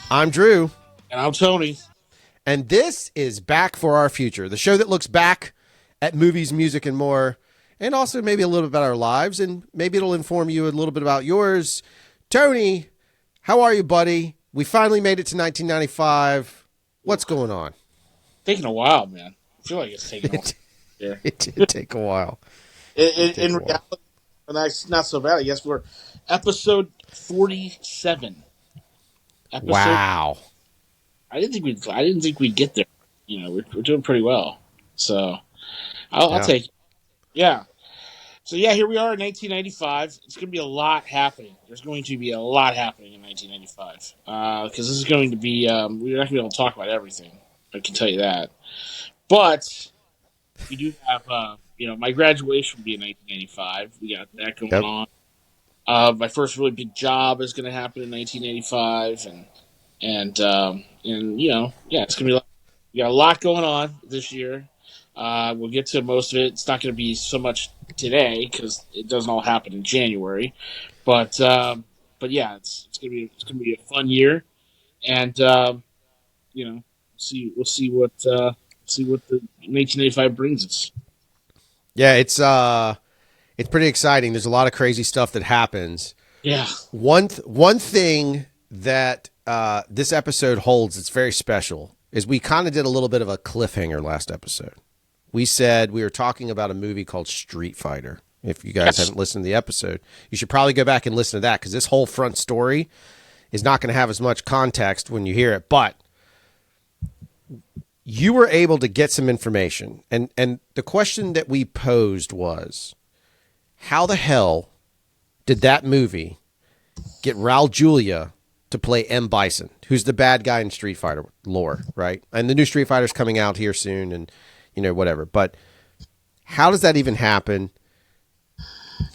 I'm Drew. And I'm Tony. And this is Back for Our Future, the show that looks back at movies, music, and more, and also maybe a little bit about our lives, and maybe it'll inform you a little bit about yours. Tony, how are you, buddy? We finally made it to 1995. What's going on? Taking a while, man. I feel like it's taking a while. It, Yeah. it did take a while. It did In take a while. reality, and that's not so bad. I guess we're episode 47. Episode. Wow. I didn't think we'd get there. You know, we're doing pretty well. So I'll Yeah. take it. Yeah. So yeah, here we are in 1995. It's going to be a lot happening. There's going to be a lot happening in 1995 because this is going to be. We're not going to be able to talk about everything. I can tell you that. But we do have, my graduation will be in 1985. We got that going Yep. on. My first really big job is going to happen in 1985, and it's going to be. We got a lot going on this year. We'll get to most of it. It's not going to be so much today because it doesn't all happen in January, but yeah, it's gonna be a fun year, and we'll see what the 1985 brings us. Yeah, it's pretty exciting. There's a lot of crazy stuff that happens. Yeah. One thing that this episode holds that's very special is we kind of did a little bit of a cliffhanger last episode. We said we were talking about a movie called Street Fighter. If you guys haven't listened to the episode, you should probably go back and listen to that because this whole front story is not going to have as much context when you hear it. But you were able to get some information. And the question that we posed was, how the hell did that movie get Raul Julia to play M. Bison, who's the bad guy in Street Fighter lore, right? And the new Street Fighter's coming out here soon and, whatever. But how does that even happen?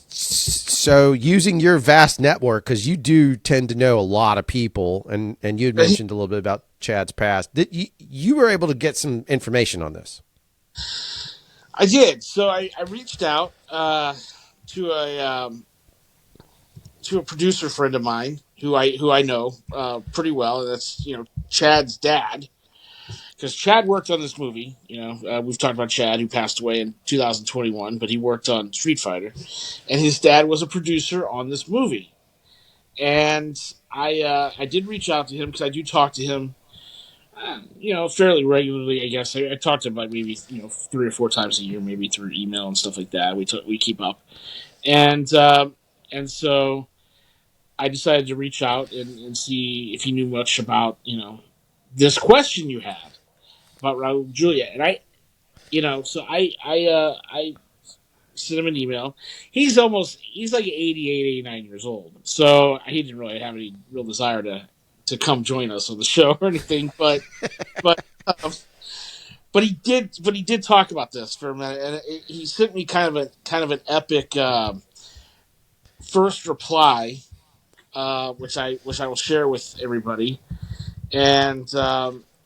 So using your vast network, because you do tend to know a lot of people, and you had mentioned a little bit about Chad's past, you were able to get some information on this. I did. So I reached out to a producer friend of mine who I know pretty well. And that's Chad's dad, because Chad worked on this movie. We've talked about Chad, who passed away in 2021, but he worked on Street Fighter, and his dad was a producer on this movie. And I did reach out to him because I do talk to him, fairly regularly. I guess I talk to him like maybe 3 or 4 times a year, maybe through email and stuff like that. We keep up, and so I decided to reach out and see if he knew much about this question you had about Raul Julia, and so I sent him an email. He's like 88, 89 years old, so he didn't really have any real desire to come join us on the show or anything, but um, but he did talk about this for a minute, and he sent me kind of an epic first reply, which I will share with everybody. And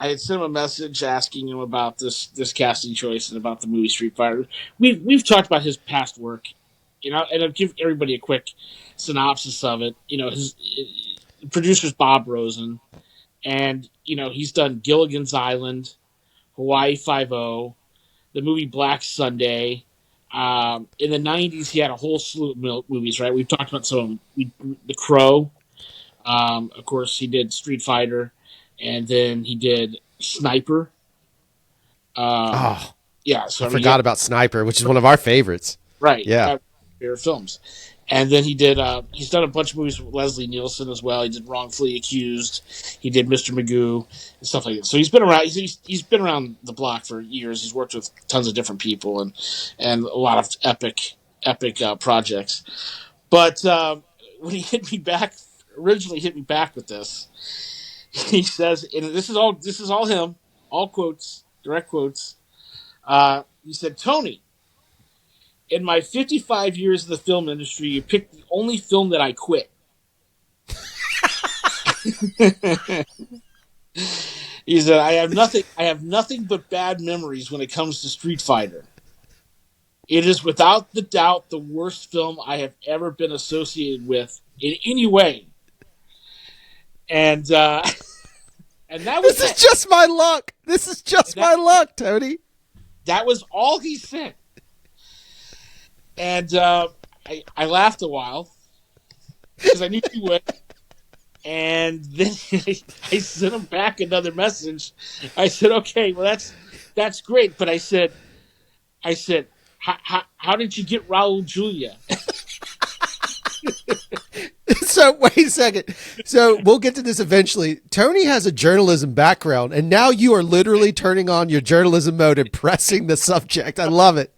I had sent him a message asking him about this casting choice and about the movie Street Fighter. We've talked about his past work, and I'll give everybody a quick synopsis of it. His producer's Bob Rosen, and he's done Gilligan's Island, Hawaii Five-O, the movie Black Sunday. In the '90s, he had a whole slew of movies. Right, we've talked about some. The Crow. Of course, he did Street Fighter, and then he did Sniper. Oh, Yeah, so I forgot about Sniper, which is one of our favorites. right, Yeah. favorite films. And then he did. He's done a bunch of movies with Leslie Nielsen as well. He did Wrongfully Accused. He did Mr. Magoo and stuff like that. So he's been around. He's been around the block for years. He's worked with tons of different people and a lot of epic projects. But when he originally hit me back with this, he says, and this is all him, all quotes, direct quotes. He said, "Tony, in my 55 years in the film industry, you picked the only film that I quit." He said, I have nothing but bad memories when it comes to Street Fighter. It is without the doubt the worst film I have ever been associated with in any way. And And that was This is it. just my luck. This is just my luck, Tony. That was all he said. And I laughed a while because I knew he would. And then I sent him back another message. I said, "Okay, well that's great," but I said, how did you get Raul Julia? So wait a second. So we'll get to this eventually. Tony has a journalism background, and now you are literally turning on your journalism mode and pressing the subject. I love it.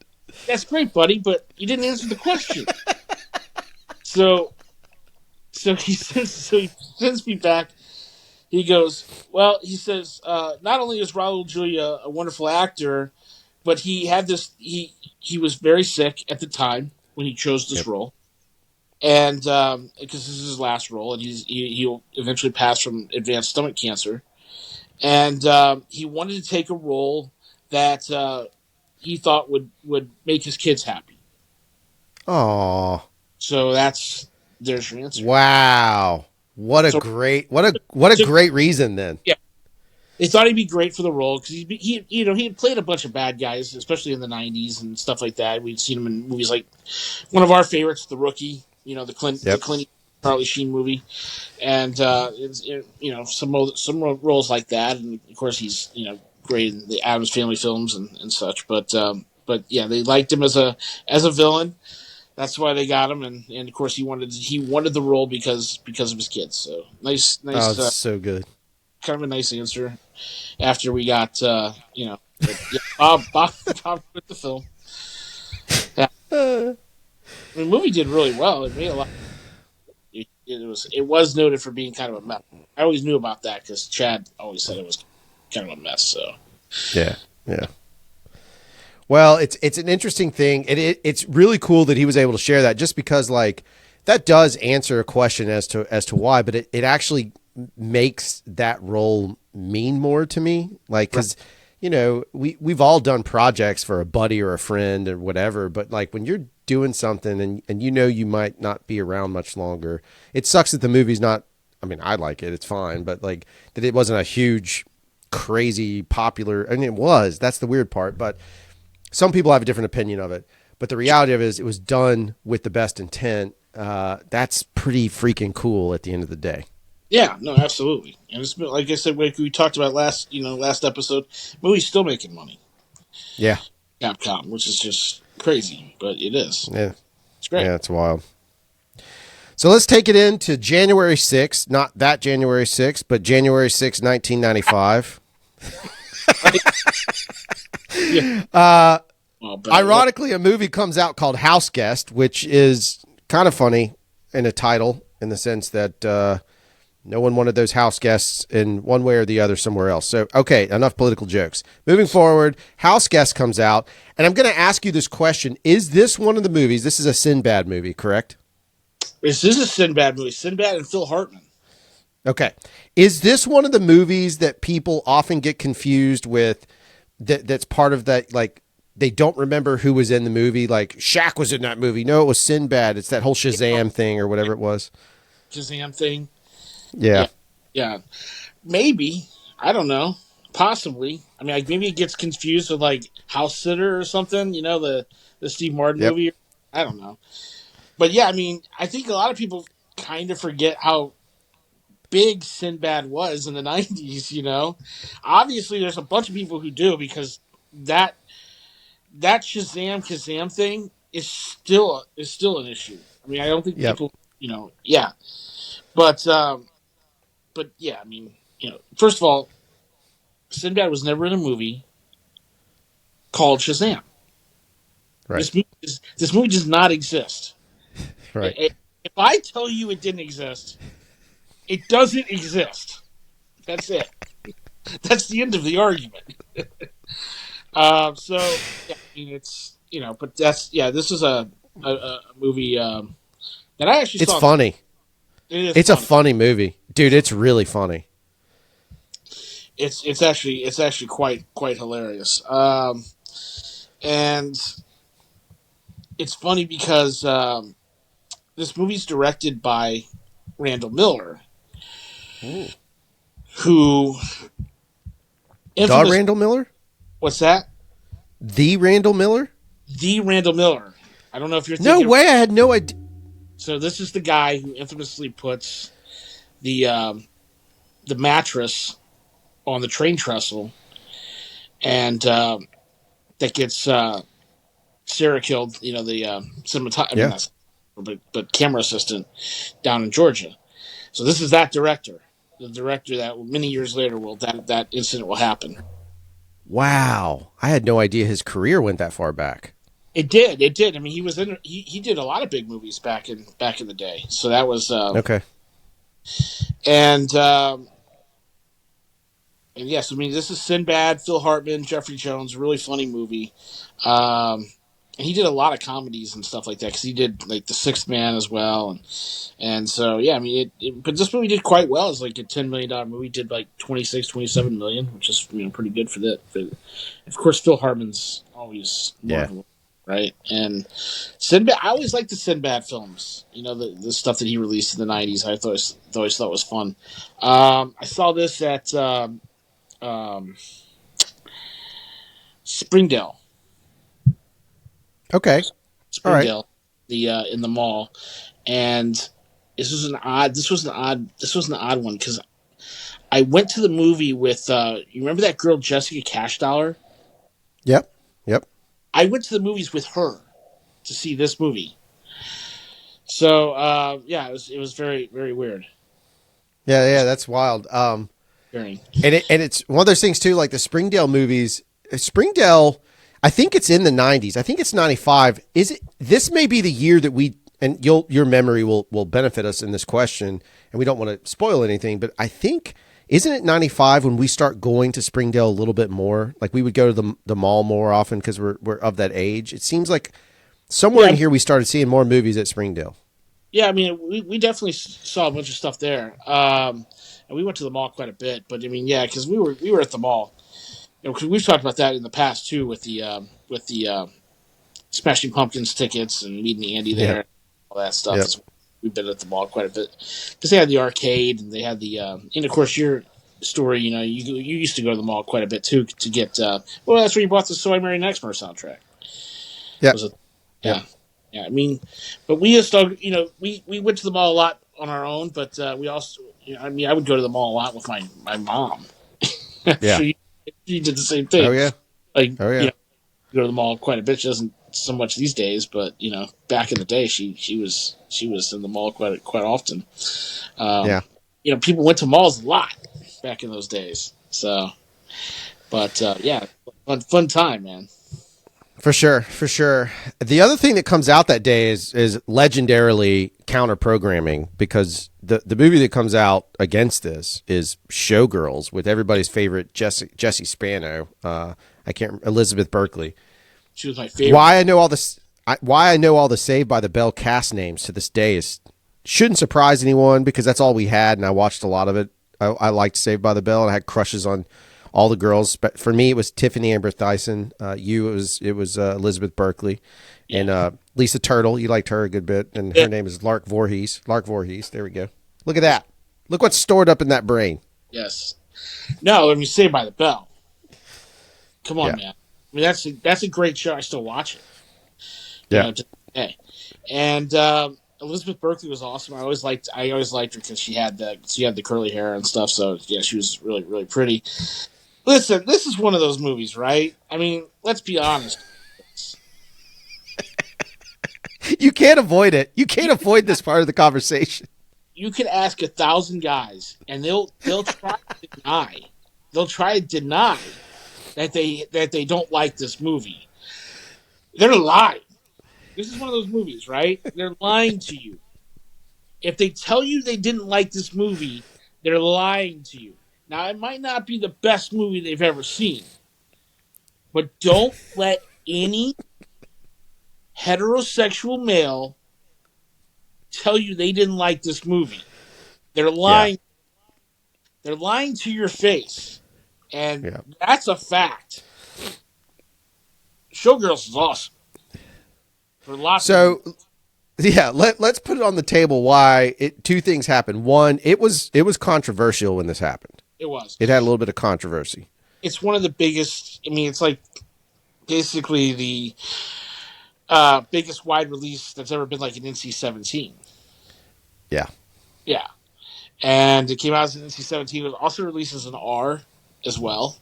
That's great, buddy, but you didn't answer the question. So he sends me back. He goes, well, he says, not only is Raul Julia a wonderful actor, but he had this. He was very sick at the time when he chose this role, and because this is his last role, and he'll eventually pass from advanced stomach cancer, and he wanted to take a role that he thought would make his kids happy. Oh, So there's your answer. wow! What a So, great great reason then. yeah, they thought he'd be great for the role because he had played a bunch of bad guys, especially in the '90s and stuff like that. We'd seen him in movies like one of our favorites, The Rookie. The Clint Charlie Sheen movie, and some roles like that. And of course, he's great in the Addams Family films and such. But yeah, they liked him as a villain. That's why they got him, and of course he wanted the role because of his kids. So nice, Oh, so good. kind of a nice answer. After we got Bob quit the film. Yeah. The movie did really well. It made a lot. It was noted for being kind of a mess. I always knew about that because Chad always said it was kind of a mess. So yeah. Well, it's an interesting thing. It's really cool that he was able to share that, just because like that does answer a question as to why, but it actually makes that role mean more to me. Like, because we've all done projects for a buddy or a friend or whatever, but like when you're doing something and you might not be around much longer, it sucks that the movie's not. I mean, I like it; it's fine, but like that it wasn't a huge, crazy popular. I mean, it was. That's the weird part, but. Some people have a different opinion of it, but the reality of it is it was done with the best intent. That's pretty freaking cool at the end of the day. yeah, no, absolutely. And it's like I said, like we talked about last episode, movie's still making money. Yeah, Capcom, which is just crazy, but it is. yeah, It's great. yeah, it's wild. So let's take it into January 6th, not that January 6th, but January 6th, 1995. Yeah. Ironically, a movie comes out called House Guest, which is kind of funny in a title, in the sense that no one wanted those house guests in one way or the other somewhere else. So, okay, enough political jokes. Moving forward, House Guest comes out, and I'm going to ask you this question. Is this one of the movies? This is a Sinbad movie, correct? This is a Sinbad movie. Sinbad and Phil Hartman. Okay. Is this one of the movies that people often get confused with? That's part of that, like, they don't remember who was in the movie. Like, Shaq was in that movie. No, it was Sinbad. It's that whole Shazam thing or whatever it was. Shazam thing. Yeah. Yeah. Maybe. I don't know. Possibly. I mean, like, maybe it gets confused with, like, House Sitter or something. The Steve Martin movie. I don't know. But, yeah, I mean, I think a lot of people kind of forget how big Sinbad was in the 90s. Obviously, there's a bunch of people who do, because that Shazam thing is still an issue. I mean, I don't think people, yeah. But yeah, I mean, first of all, Sinbad was never in a movie called Shazam. Right. This movie does not exist. Right. If I tell you it didn't exist, it doesn't exist. That's it. That's the end of the argument. So yeah, I mean, it's but this is a movie that I actually saw. It's funny. It's funny. a funny movie, dude. It's really funny. It's actually quite hilarious. And it's funny because this movie's directed by Randall Miller, who The infamous. Randall Miller? What's that? The Randall Miller? The Randall Miller. I don't know if you're No thinking. way. I had no idea. So this is the guy who infamously puts the mattress on the train trestle, and that gets Sarah killed. You know, the cinematographer. I mean, Yeah. not, but camera assistant down in Georgia. So this is that director, the director that many years later that incident will happen. Wow. I had no idea his career went that far back. It did. It did. I mean, he did a lot of big movies back in the day. So that was Okay. and yes, I mean this is Sinbad, Phil Hartman, Jeffrey Jones, really funny movie. And he did a lot of comedies and stuff like that because he did like The Sixth Man as well, and so yeah, I mean but this movie did quite well. It's like a $10 million movie, did like 26, 27 million, which is pretty good for that. Of course, Phil Hartman's always marvelous. Right, and Sinbad. I always liked the Sinbad films. You know, the stuff that he released in the '90s. I always thought was fun. I saw this at Springdale. Okay. Springdale, All right. the in the mall, and this was an odd one because I went to the movie with you remember that girl Jessica Cashdollar? Yep. Yep. I went to the movies with her to see this movie. So yeah, it was very, very weird. Yeah, that's wild. Very. And it's one of those things too, like the Springdale movies. Springdale, I think it's in the '90s. I think it's '95. Is it? This may be the year that your memory will benefit us in this question, and we don't want to spoil anything. But I think isn't it '95 when we start going to Springdale a little bit more? Like we would go to the mall more often because we're of that age. It seems like somewhere in here we started seeing more movies at Springdale. Yeah, I mean, we definitely saw a bunch of stuff there, and we went to the mall quite a bit. But I mean, yeah, because we were at the mall. You know, 'cause we've talked about that in the past too, with the Smashing Pumpkins tickets and meeting Andy there, Yep. all that stuff. Yep. We've been at the mall quite a bit because they had the arcade and they had the and of course your story. You know, you used to go to the mall quite a bit too to get. Well, that's where you bought the So I Married an Exmor soundtrack. Yeah. Yeah. Yeah, I mean, but we just, we went to the mall a lot on our own, but we also, I mean, I would go to the mall a lot with my mom. Yeah. she did the same thing. Oh yeah. Like, Oh yeah. go to the mall quite a bit. She doesn't so much these days, but back in the day, she was in the mall quite often. Yeah. People went to malls a lot back in those days. So, but yeah, fun time, man. For sure, for sure. The other thing that comes out that day is legendarily counter programming because the movie that comes out against this is Showgirls with everybody's favorite Jesse Spano. I can't Elizabeth Berkley. She was my favorite. Why I know all the Saved by the Bell cast names to this day shouldn't surprise anyone because that's all we had, and I watched a lot of it. I liked Saved by the Bell, and I had crushes on all the girls, but for me, it was Tiffany Amber Thiessen. It was Elizabeth Berkley, and Lisa Turtle. You liked her a good bit, and her name is Lark Voorhees. Lark Voorhees. There we go. Look at that. Look what's stored up in that brain. Yes. No, let me Saved by the Bell. Come on, Yeah. man. I mean, that's a great show. I still watch it. Yeah. Hey, and Elizabeth Berkley was awesome. I always liked her because she had the curly hair and stuff. So yeah, she was really, really pretty. Listen, this is one of those movies, right? I mean, let's be honest. You can't avoid it. You can't avoid this part of the conversation. You could ask 1,000 guys, and they'll try to deny. They'll try to deny that they don't like this movie. They're lying. This is one of those movies, right? They're lying to you. If they tell you they didn't like this movie, they're lying to you. Now, it might not be the best movie they've ever seen, but don't let any heterosexual male tell you they didn't like this movie. They're lying. Yeah. They're lying to your face, and that's a fact. Showgirls is awesome. For lots of reasons. Yeah, let's put it on the table why two things happened. One, it was controversial when this happened. It was. It had a little bit of controversy. It's one of the biggest. I mean, it's like basically the biggest wide release that's ever been like an NC-17. Yeah. Yeah, and it came out as an NC-17. It was also released as an R as well,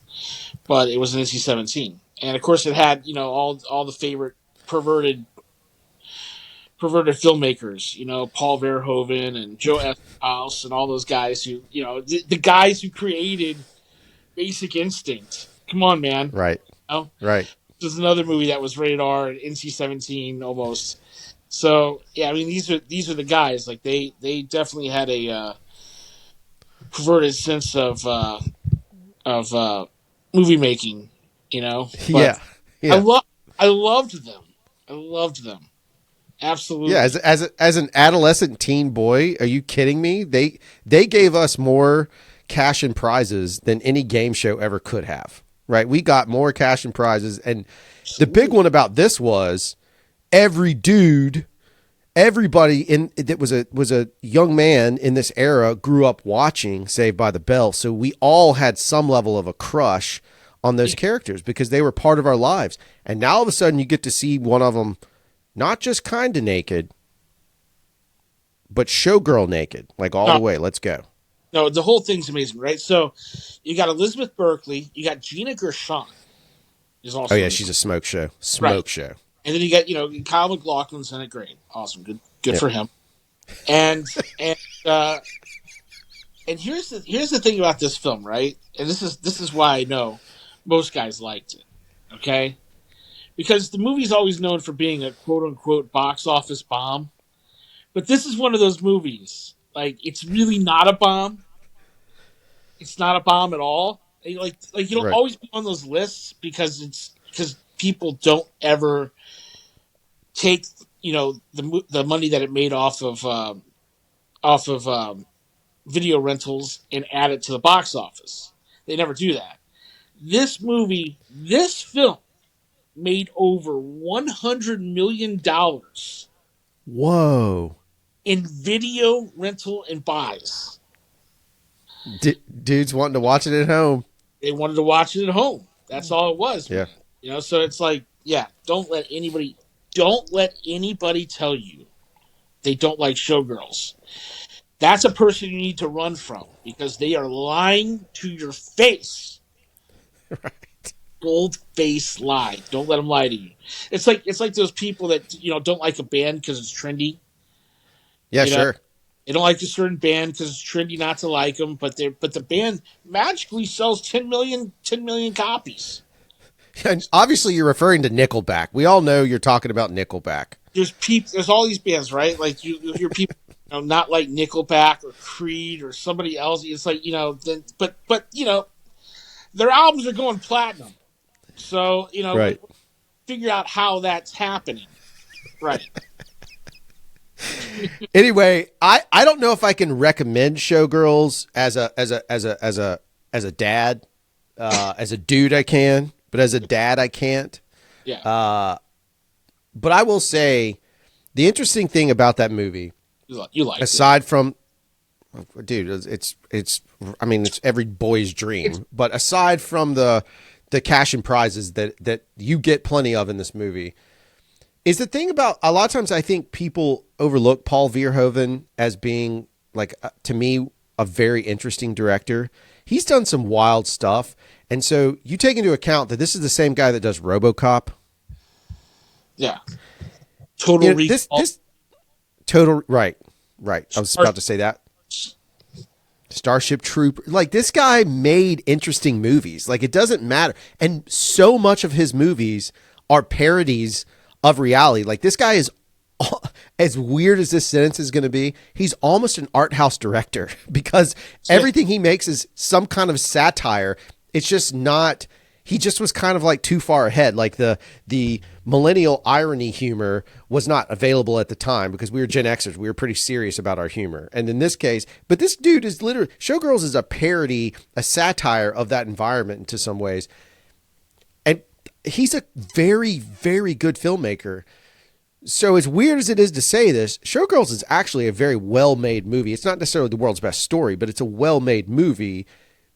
but it was an NC-17. And of course, it had all the favorite perverted filmmakers, Paul Verhoeven and Joe F. House and all those guys who, the guys who created Basic Instinct. Come on, man. Right. Right. This is another movie that was rated R, NC-17 almost. So yeah, I mean these are the guys. Like they definitely had a perverted sense of movie making, But Yeah. I loved them. I loved them. Absolutely. Yeah, as an adolescent teen boy, are you kidding me? They gave us more cash and prizes than any game show ever could have. Right? We got more cash and prizes, and the big one about this was everybody that was a young man in this era grew up watching Saved by the Bell, so we all had some level of a crush on those characters because they were part of our lives. And now all of a sudden you get to see one of them not just kind of naked, but showgirl naked, like all the way. Let's go. No, the whole thing's amazing, right? So you got Elizabeth Berkley, you got Gina Gershon. Is also She's a smoke show. Show. And then you got Kyle MacLachlan's in it. Great, awesome, good for him. And here's the thing about this film, right? And this is why I know most guys liked it. Okay. Because the movie's always known for being a quote-unquote box office bomb. But this is one of those movies. Like, it's really not a bomb. It's not a bomb at all. Like it'll always be on those lists because people don't ever take, the money that it made off of video rentals and add it to the box office. They never do that. This film made over $100 million. Whoa. In video rental and buys. Dudes wanting to watch it at home. They wanted to watch it at home. That's all it was. Yeah. So it's like, don't let anybody tell you they don't like Showgirls. That's a person you need to run from because they are lying to your face. Right. Bold-faced lie. Don't let them lie to you. It's like those people that don't like a band because it's trendy. Yeah, sure. They don't like a certain band because it's trendy not to like them, but the band magically sells 10 million copies. And obviously, you're referring to Nickelback. We all know you're talking about Nickelback. There's all these bands, right? Like you hear people not like Nickelback or Creed or somebody else. It's like but their albums are going platinum. So right. Figure out how that's happening, right? Anyway, I don't know if I can recommend Showgirls as a dad, as a dude I can, but as a dad I can't. Yeah. But I will say, the interesting thing about that movie, you like aside from, dude, it's every boy's dream. But aside from the cash and prizes that you get plenty of in this movie, is the thing about a lot of times I think people overlook Paul Verhoeven as being, like, to me, a very interesting director. He's done some wild stuff. And so you take into account that this is the same guy that does RoboCop. Yeah. Total Recall. Right. I was about to say that. Starship Trooper. Like, this guy made interesting movies. Like, it doesn't matter. And so much of his movies are parodies of reality. Like, this guy is, as weird as this sentence is going to be, he's almost an art house director because everything he makes is some kind of satire. It's just not, he just was kind of like too far ahead. Like the millennial irony humor was not available at the time because we were Gen Xers. We were pretty serious about our humor. And in this case, but this dude is literally, Showgirls is a parody, a satire of that environment in some ways. And he's a very, very good filmmaker. So as weird as it is to say this, Showgirls is actually a very well-made movie. It's not necessarily the world's best story, but it's a well-made movie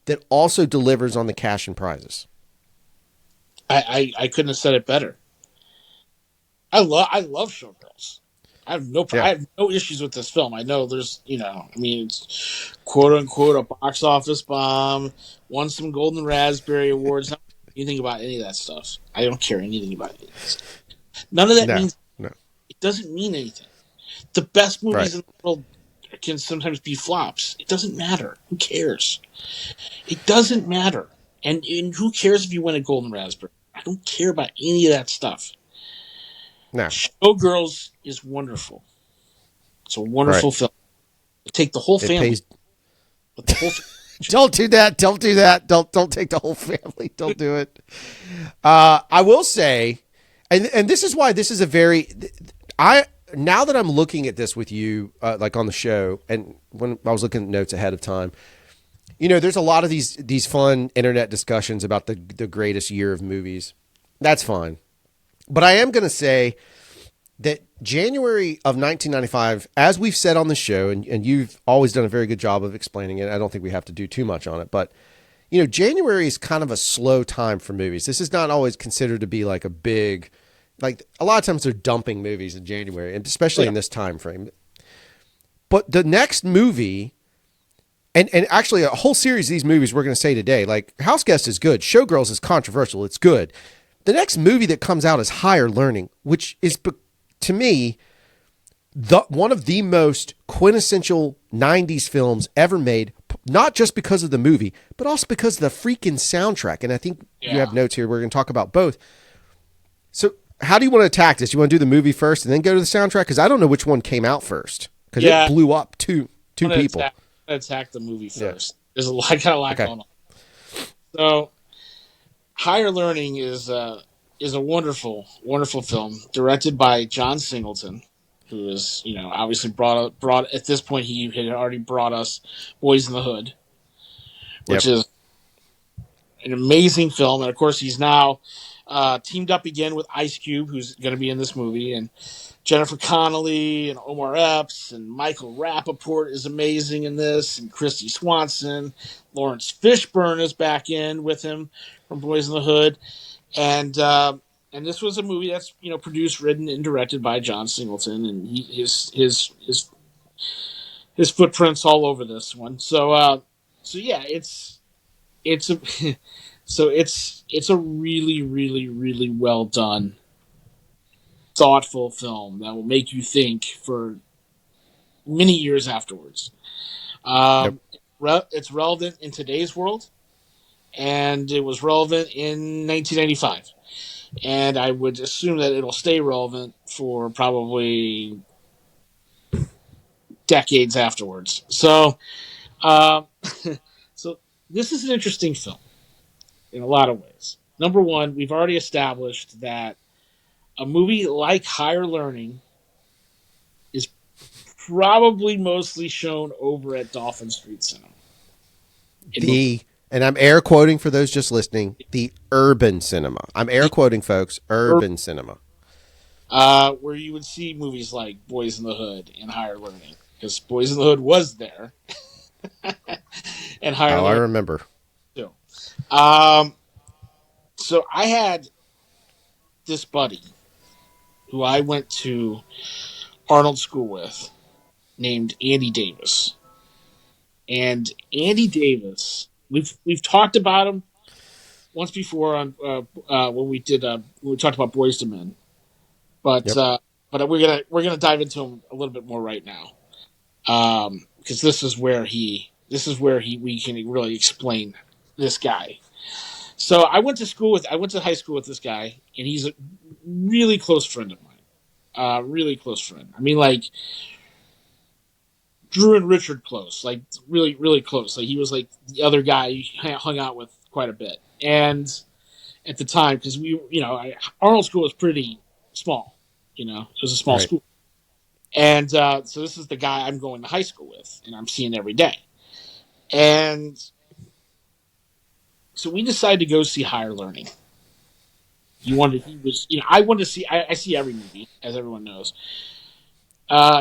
that also delivers on the cash and prizes. I couldn't have said it better. I love Showgirls. I Yeah. have no issues with this film. I know there's I mean it's quote unquote a box office bomb, won some Golden Raspberry Awards. I don't care anything about any of that stuff. I don't care anything about any of that stuff. None of that No. means No. it doesn't mean anything. The best Right. movies in the world can sometimes be flops. It doesn't matter. Who cares? It doesn't matter. And who cares if you win a Golden Raspberry? I don't care about any of that stuff. No. Showgirls is wonderful. It's a Right. wonderful film. Take the whole It family. pays. With the whole Don't do that. Don't do that. Don't take the whole family. Don't do it. I will say, and this is why this is a very. I now that I'm looking at this with you, like on the show, and when I was looking at notes ahead of time, there's a lot of these fun internet discussions about the greatest year of movies. That's fine, but I am going to say that January of 1995, as we've said on the show, and you've always done a very good job of explaining it. I don't think we have to do too much on it, but January is kind of a slow time for movies. This is not always considered to be like a big, like a lot of times they're dumping movies in January, and especially in this time frame. But the next movie, and actually a whole series of these movies we're going to say today, like House Guest is good, Showgirls is controversial, it's good. The next movie that comes out is Higher Learning, which is, to me, one of the most quintessential 90s films ever made, not just because of the movie, but also because of the freaking soundtrack. And I think you have notes here. We're going to talk about both. So how do you want to attack this? You want to do the movie first and then go to the soundtrack? Because I don't know which one came out first, because it blew up two people. Attack the movie first. There's I got a lot going on. So Higher Learning is a wonderful, wonderful film directed by John Singleton, who is, obviously brought at this point he had already brought us Boys in the Hood, which is an amazing film, and of course he's now teamed up again with Ice Cube, who's going to be in this movie, and Jennifer Connelly and Omar Epps and Michael Rappaport is amazing in this, and Christy Swanson, Lawrence Fishburne is back in with him from Boys in the Hood, and this was a movie that's produced, written, and directed by John Singleton, and his footprints all over this one. So yeah, it's a it's a really, really, really well done, thoughtful film that will make you think for many years afterwards. It's relevant in today's world, and it was relevant in 1995. And I would assume that it'll stay relevant for probably decades afterwards. So, so this is an interesting film in a lot of ways. Number one, we've already established that a movie like Higher Learning is probably mostly shown over at Dolphin Street Cinema. And I'm air quoting for those just listening, the urban cinema. I'm air quoting, folks, urban cinema. Where you would see movies like Boys in the Hood and Higher Learning. Because Boys in the Hood was there. And Higher Learning. I remember. Too. So I had this buddy who I went to Arnold School with named Andy Davis. And Andy Davis, we've talked about him once before on when we talked about Boys to Men, but we're gonna dive into him a little bit more right now, because this is where we can really explain this guy. So I went to high school with this guy, and he's a really close friend of mine, really close friend. I mean, like Drew and Richard close, like really, really close. Like he was like the other guy you hung out with quite a bit. And at the time, because Arnold School was pretty small, it was a small school. And so this is the guy I'm going to high school with, and I'm seeing every day. And so we decided to go see Higher Learning. I wanted to see, I see every movie, as everyone knows.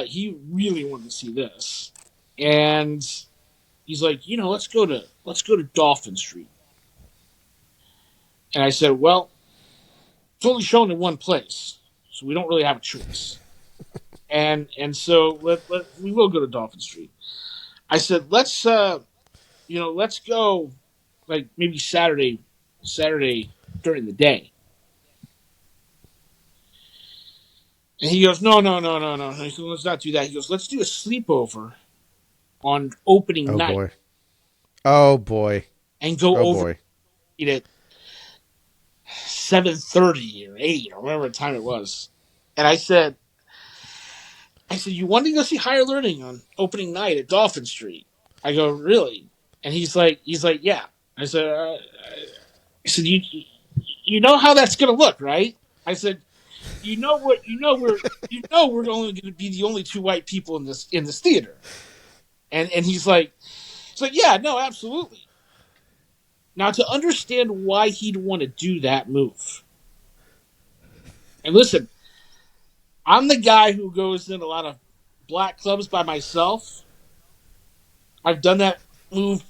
He really wanted to see this. And he's like, let's go to let's go to Dolphin Street. And I said, well, it's only shown in one place, so we don't really have a choice. And so we will go to Dolphin Street. I said, let's go like maybe Saturday during the day. And he goes, no. He said, let's not do that. He goes, let's do a sleepover on opening Oh night boy. Oh boy. and go Oh over boy. it at 7:30 or 8 or whatever time it was. And I said, you want to go see Higher Learning on opening night at Dolphin Street? I go, really? And he's like, yeah. I said, you know how that's gonna look, right? I said, we're only gonna be the only two white people in this theater. And he's like, yeah, no, absolutely. Now to understand why he'd want to do that move. And listen, I'm the guy who goes in a lot of black clubs by myself. I've done that move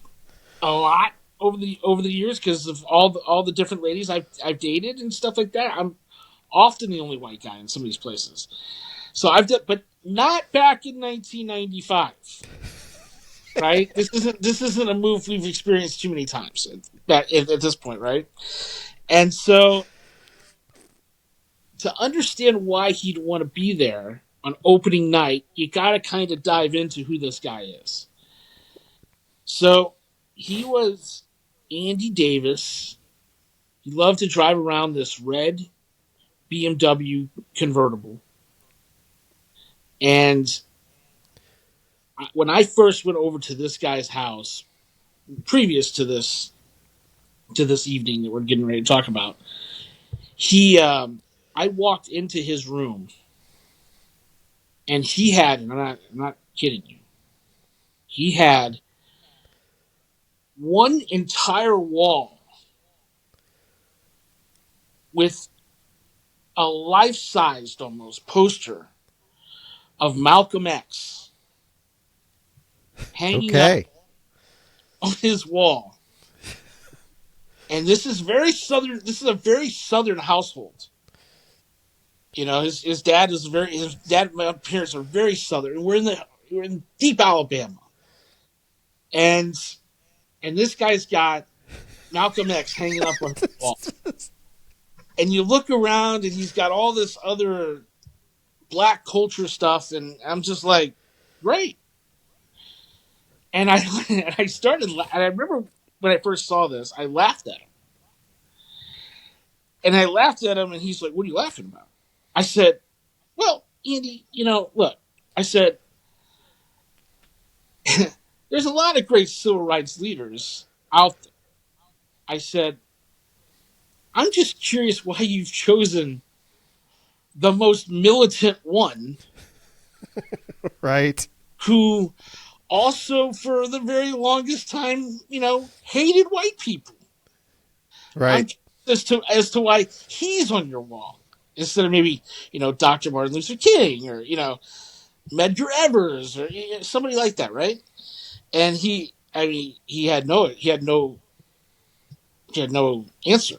a lot over the years because of all the different ladies I've dated and stuff like that. I'm often the only white guy in some of these places. So I've done, but not back in 1995. Right? This isn't a move we've experienced too many times at this point, right? And so to understand why he'd want to be there on opening night, you got to kind of dive into who this guy is. So he was Andy Davis. He loved to drive around this red BMW convertible. And when I first went over to this guy's house, previous to this evening that we're getting ready to talk about, I walked into his room, and he had, and I'm not kidding you, he had one entire wall with a life-sized almost poster of Malcolm X hanging up on his wall. And this is very southern. This is a very southern household. You know, his dad and my parents are very southern. We're in deep Alabama, and this guy's got Malcolm X hanging up on his wall. And you look around, and he's got all this other black culture stuff, and I'm just like, great. And I started, and I remember when I first saw this, I laughed at him. And I laughed at him, and he's like, what are you laughing about? I said, well, Andy, look, I said, there's a lot of great civil rights leaders out there. I said, I'm just curious why you've chosen the most militant one. Right. Who also, for the very longest time, hated white people. Right. As to why he's on your wall instead of maybe Dr. Martin Luther King or Medgar Evers or somebody like that, right? And he had no answer.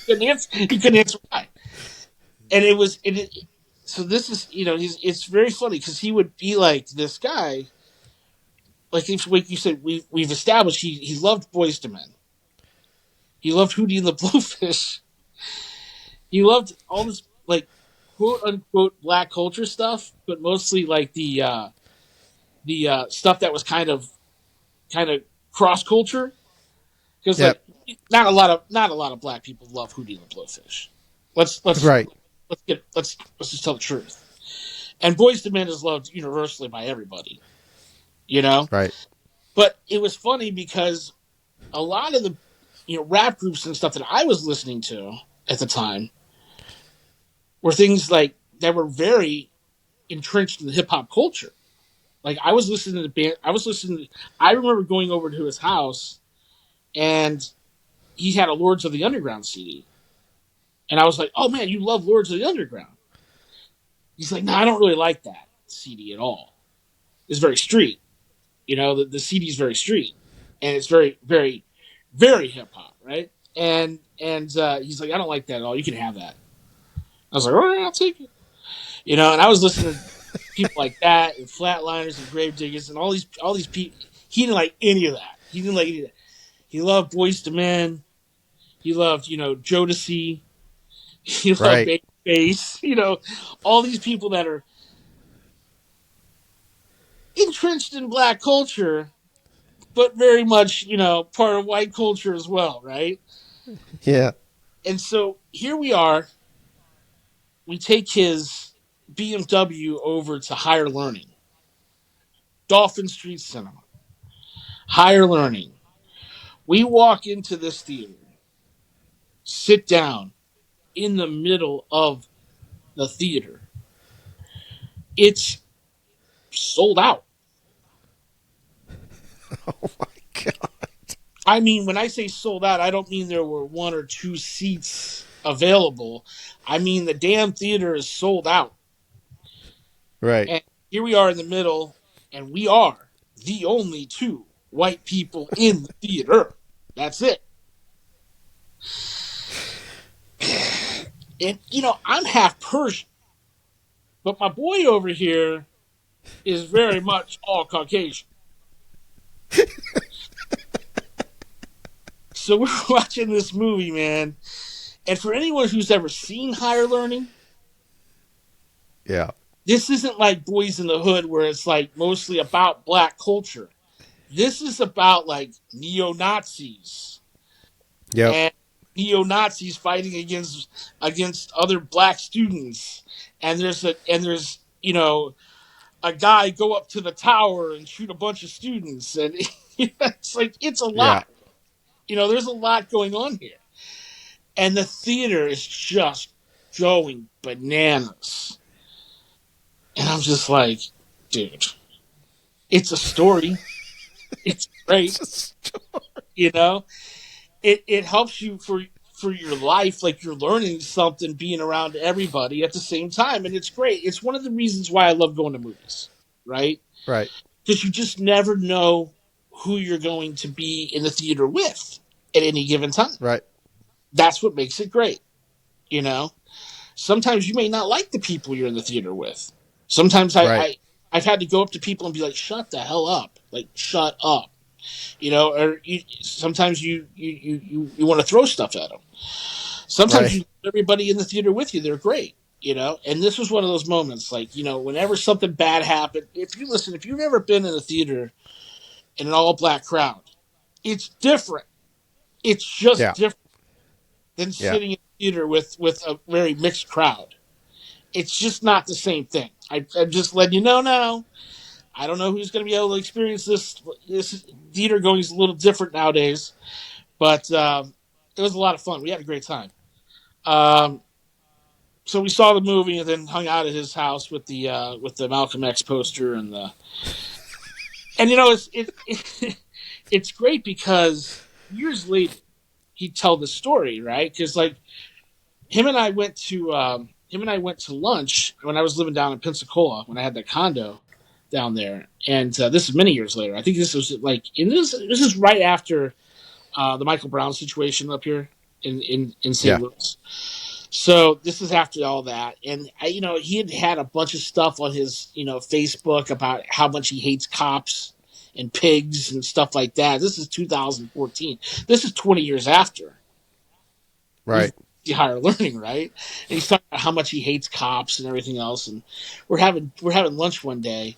He couldn't answer why. And so this is it's very funny because he would be like this guy. Like you said, we've established he loved Boyz II Men. He loved Hootie and the Blowfish. He loved all this like quote unquote black culture stuff, but mostly like the stuff that was kind of cross culture. Because like not a lot of black people love Hootie and the Blowfish. Let's just tell the truth. And Boyz II Men is loved universally by everybody. Right. But it was funny because a lot of the rap groups and stuff that I was listening to at the time were things like that were very entrenched in the hip hop culture. Like I was listening to band. I remember going over to his house, and he had a Lords of the Underground CD, and I was like, "Oh man, you love Lords of the Underground?" He's like, "No, I don't really like that CD at all. It's very street." The CD is very street, and it's very, very, very hip hop, right? And he's like, I don't like that at all. You can have that. I was like, all right, I'll take it. And I was listening to people like that and Flatliners and Gravediggers and all these people. He didn't like any of that. He didn't like any of that. He loved Boyz II Men. He loved, Jodeci. He loved Babyface. All these people that are entrenched in black culture, but very much, part of white culture as well, right? Yeah. And so here we are. We take his BMW over to Higher Learning, Dolphin Street Cinema, Higher Learning. We walk into this theater, sit down in the middle of the theater. It's sold out. Oh my God. I mean, when I say sold out, I don't mean there were 1 or 2 seats available. I mean, the damn theater is sold out. Right. And here we are in the middle, and we are the only 2 white people in the theater. That's it. And, I'm half Persian, but my boy over here is very much all Caucasian. So we're watching this movie, man. And for anyone who's ever seen Higher Learning, yeah, this isn't like Boys in the Hood where it's like mostly about black culture. This is about like neo-Nazis. Yep. And neo-Nazis fighting against other black students. And there's a guy go up to the tower and shoot a bunch of students, and it's a lot. Yeah. There's a lot going on here, and the theater is just going bananas. And I'm just like, dude, it's a story. It's great. It's a story. It helps you for your life, like you're learning something, being around everybody at the same time, and it's great. It's one of the reasons why I love going to movies, right? Right. Because you just never know who you're going to be in the theater with at any given time. Right. That's what makes it great. Sometimes you may not like the people you're in the theater with. Sometimes I've had to go up to people and be like, shut the hell up. Like, shut up. Or sometimes you want to throw stuff at them. Sometimes you everybody in the theater with you, they're great. And this was one of those moments, like, whenever something bad happened, if you've ever been in a theater in an all-black crowd, it's different. It's just different than sitting in a theater with a very mixed crowd. It's just not the same thing. I'm just letting you know now. I don't know who's going to be able to experience this. This theater going is a little different nowadays, but it was a lot of fun. We had a great time. So we saw the movie and then hung out at his house with the Malcolm X poster and it's great because years later he'd tell the story, right? Because like him and I went to lunch when I was living down in Pensacola when I had that condo down there, and this is many years later. I think this was like this is right after the Michael Brown situation up here in St. Louis. So this is after all that, and he had a bunch of stuff on his Facebook about how much he hates cops and pigs and stuff like that. This is 2014. This is 20 years after. Right. The Higher Learning, right? And he's talking about how much he hates cops and everything else. And we're having lunch one day,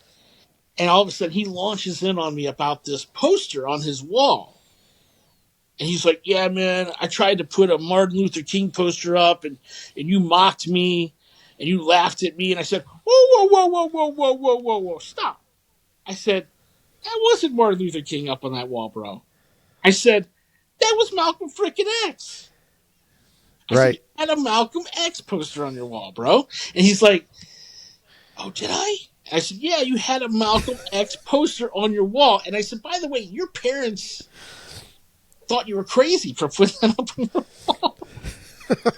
and all of a sudden he launches in on me about this poster on his wall. And he's like, yeah, man, I tried to put a Martin Luther King poster up, and you mocked me, and you laughed at me. And I said, whoa, whoa, whoa, whoa, whoa, whoa, whoa, whoa, stop. I said, that wasn't Martin Luther King up on that wall, bro. I said, that was Malcolm frickin' X. I said, you had a Malcolm X poster on your wall, bro. And he's like, oh, did I? And I said, yeah, you had a Malcolm X poster on your wall. And I said, by the way, your parents thought you were crazy for putting that up on your wall.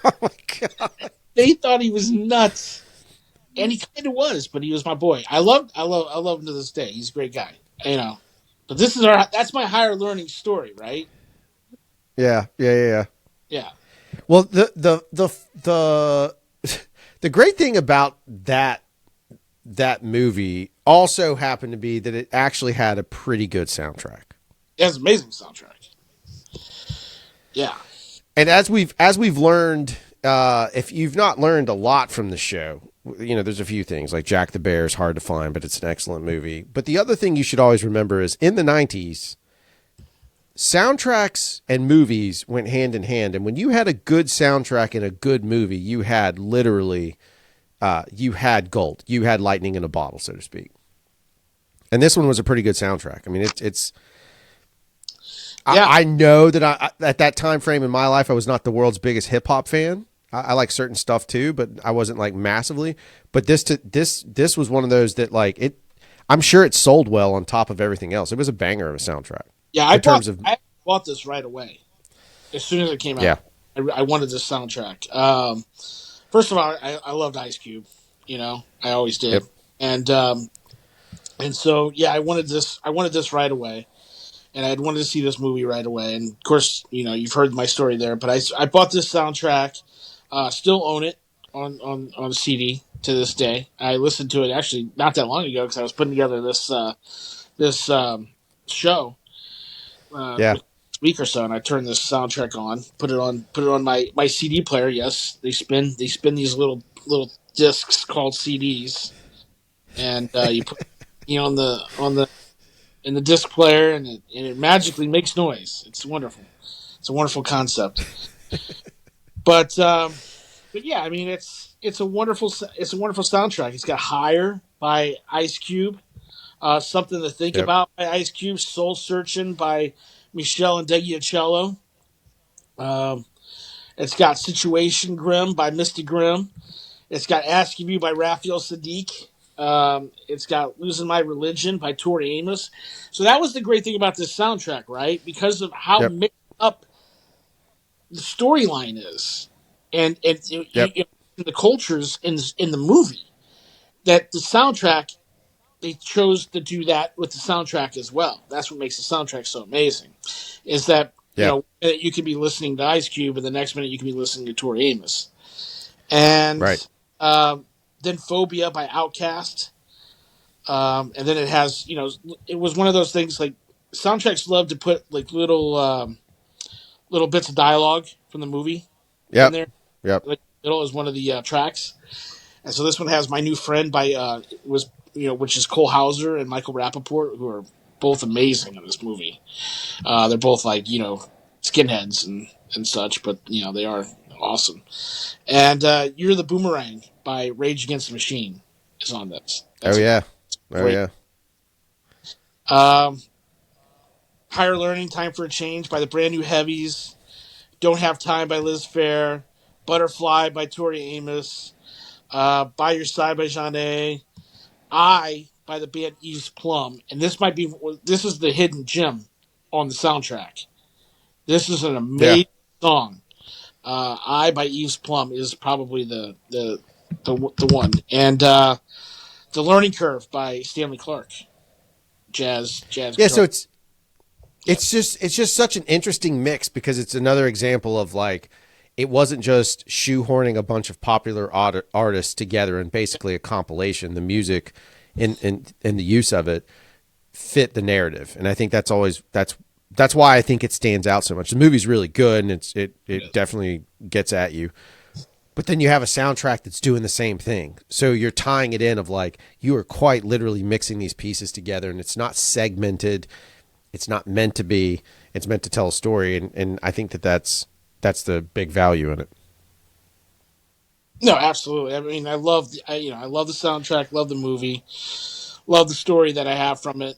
Oh my God. They thought he was nuts. And he kind of was, but he was my boy. I love him to this day. He's a great guy. But that's my higher learning story, right? Yeah. Yeah. Well, the great thing about that movie also happened to be that it actually had a pretty good soundtrack. It has an amazing soundtrack. Yeah. And as we've learned, if you've not learned a lot from the show, there's a few things like Jack the Bear is hard to find, but it's an excellent movie. But the other thing you should always remember is in the 90s, soundtracks and movies went hand in hand. And when you had a good soundtrack and a good movie, you had literally, you had gold. You had lightning in a bottle, so to speak. And this one was a pretty good soundtrack. I mean, it's Yeah. I know that at that time frame in my life, I was not the world's biggest hip hop fan. I like certain stuff too, but I wasn't like massively. But this was one of those that like it. I'm sure it sold well on top of everything else. It was a banger of a soundtrack. Yeah, I bought this right away. As soon as it came out, Yeah. I wanted this soundtrack. First of all, I loved Ice Cube. I always did. Yep. And so yeah, I wanted this right away. And I'd wanted to see this movie right away. And of course, you've heard my story there. But I bought this soundtrack, still own it on CD to this day. I listened to it actually not that long ago because I was putting together this show Yeah. this week or so, and I turned this soundtrack on, put it on my CD player. Yes, they spin these little discs called CDs, and you put on the in the disc player, and it magically makes noise. It's wonderful. It's a wonderful concept. But yeah, I mean it's a wonderful soundtrack. It's got Higher by Ice Cube, Something to Think Yep. About by Ice Cube, Soul Searching by Michelle and Degiacello. It's got Situation Grim by Misty Grimm. It's got Asking You by Raphael Sadiq. It's got Losing My Religion by Tori Amos. So that was the great thing about this soundtrack, right? Because of how Yep. mixed up the storyline is, and Yep. the cultures in the movie, that the soundtrack, they chose to do that with the soundtrack as well. That's what makes the soundtrack so amazing, is that Yeah. you can be listening to Ice Cube, and the next minute you can be listening to Tori Amos, and Right. then Phobia by Outkast. And then it has, it was one of those things like soundtracks love to put like little bits of dialogue from the movie in Yep. there. Yep. Like middle is one of the tracks, and so this one has My New Friend by which is Cole Hauser and Michael Rappaport, who are both amazing in this movie. They're both like skinheads and such, but they are awesome. And You're the Boomerang by Rage Against the Machine is on this. Oh yeah. Oh great. yeah. Higher Learning, Time for a Change by the Brand New Heavies. Don't Have Time by Liz Phair. Butterfly by Tori Amos. By Your Side by Jeanne. I by the band Eve's Plum. And this is the hidden gem on the soundtrack. This is an amazing song. I by Eve's Plum is probably the one. And The Learning Curve by Stanley Clarke. Jazz Yeah. guitar. So it's just such an interesting mix because it's another example of like it wasn't just shoehorning a bunch of popular artists together and basically a compilation. The music and the use of it fit the narrative, and I think that's why I think it stands out so much. The movie's really good, and it definitely gets at you. But then you have a soundtrack that's doing the same thing. So you're tying it in of like you are quite literally mixing these pieces together, and it's not segmented. It's not meant to be. It's meant to tell a story, and I think that's the big value in it. No, absolutely. I mean, I love I love the soundtrack, love the movie, love the story that I have from it.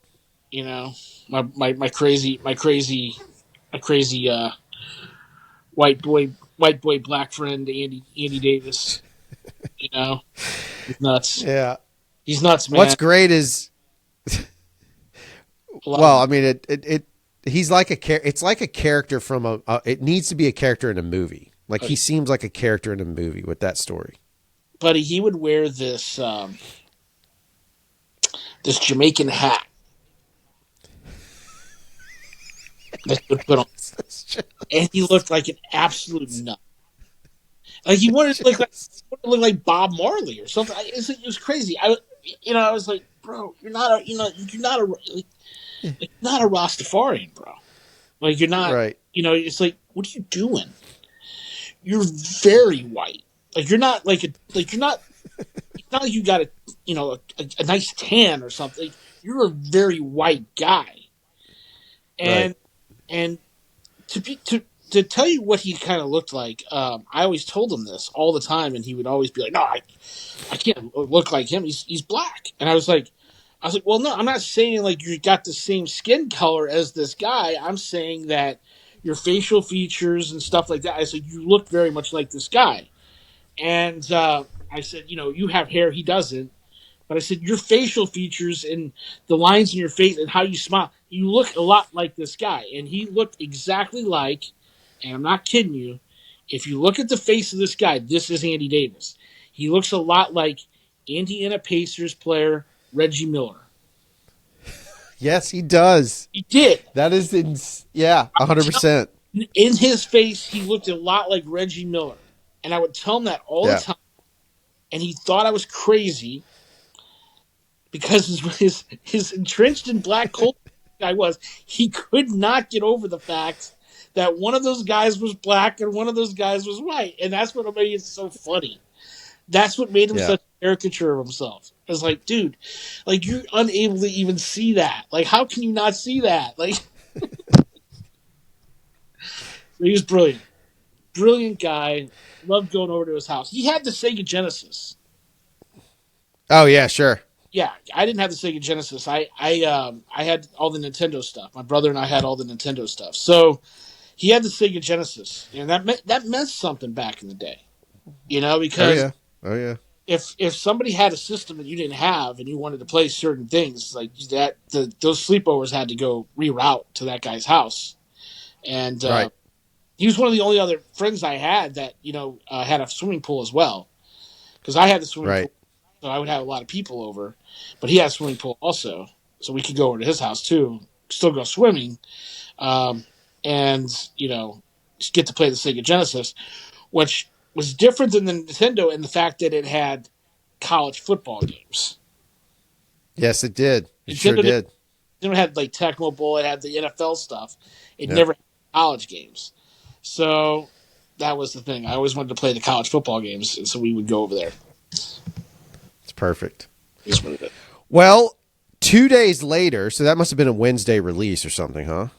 My crazy white boy black friend Andy Davis. He's nuts. Yeah. He's nuts, man. What's great is, well, I mean, he's like it's like a character from it needs to be a character in a movie. Like he seems like a character in a movie with that story. Buddy, he would wear this Jamaican hat. That's what put on. And he looked like an absolute nut. Like he wanted to look like Bob Marley or something. It was crazy. I was like, bro, you're not not a Rastafarian, bro. Like you're not. Right. It's like, what are you doing? You're very white. Like you're not you're not. It's not like you got a nice tan or something. You're a very white guy, and and to tell you what he kind of looked like, I always told him this all the time, and he would always be like, "No, I can't look like him. He's black." And I was like, "Well, no, I'm not saying like you got the same skin color as this guy. I'm saying that your facial features and stuff like that. I said you look very much like this guy." And I said, you have hair, he doesn't. But I said, your facial features and the lines in your face and how you smile, you look a lot like this guy. And he looked exactly like, and I'm not kidding you, if you look at the face of this guy, this is Andy Davis. He looks a lot like Indiana Pacers player Reggie Miller. Yes, he does. He did. That is, 100%. In his face, he looked a lot like Reggie Miller. And I would tell him that all the time. And he thought I was crazy because his entrenched in black culture he could not get over the fact that one of those guys was black and one of those guys was white. And that's what made it so funny. That's what made him such a caricature of himself. I was like, dude, like you're unable to even see that. Like, how can you not see that? Like, he was brilliant. Brilliant guy. Loved going over to his house. He had the Sega Genesis. Oh yeah, sure. Yeah, I didn't have the Sega Genesis. I had all the Nintendo stuff. My brother and I had all the Nintendo stuff. So he had the Sega Genesis, and that meant something back in the day. Because if somebody had a system that you didn't have and you wanted to play certain things like that, those sleepovers had to go reroute to that guy's house, and he was one of the only other friends I had that had a swimming pool as well, because I had the swimming pool. So I would have a lot of people over, but he had a swimming pool also, so we could go over to his house too, still go swimming, and just get to play the Sega Genesis, which was different than the Nintendo in the fact that it had college football games. Yes, it did. It sure did. It had like Tecmo Bowl, it had the NFL stuff. It never had college games, so that was the thing. I always wanted to play the college football games, and so we would go over there. Perfect. Well, 2 days later, so that must have been a Wednesday release or something, huh?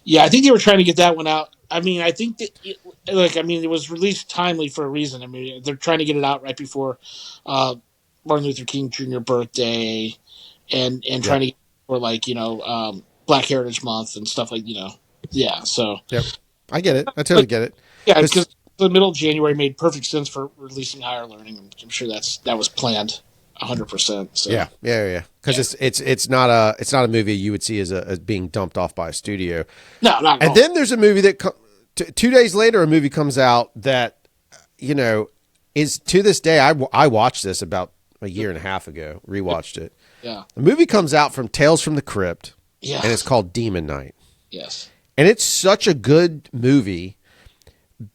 Yeah, I think they were trying to get that one out. I mean, I think that it was released timely for a reason. I mean, they're trying to get it out right before Martin Luther King Jr. birthday, and trying to get for Black Heritage Month and stuff like Yeah, so I get it. I totally get it. Yeah, because the middle of January made perfect sense for releasing Higher Learning. I'm sure that was planned 100%. So. Yeah. Because it's not a movie you would see as being dumped off by a studio. No, not at all. And then there's a movie that 2 days later, a movie comes out that is to this day. I watched this about a year and a half ago. Rewatched it. Yeah. The movie comes out from Tales from the Crypt. Yeah. And it's called Demon Knight. Yes. And it's such a good movie.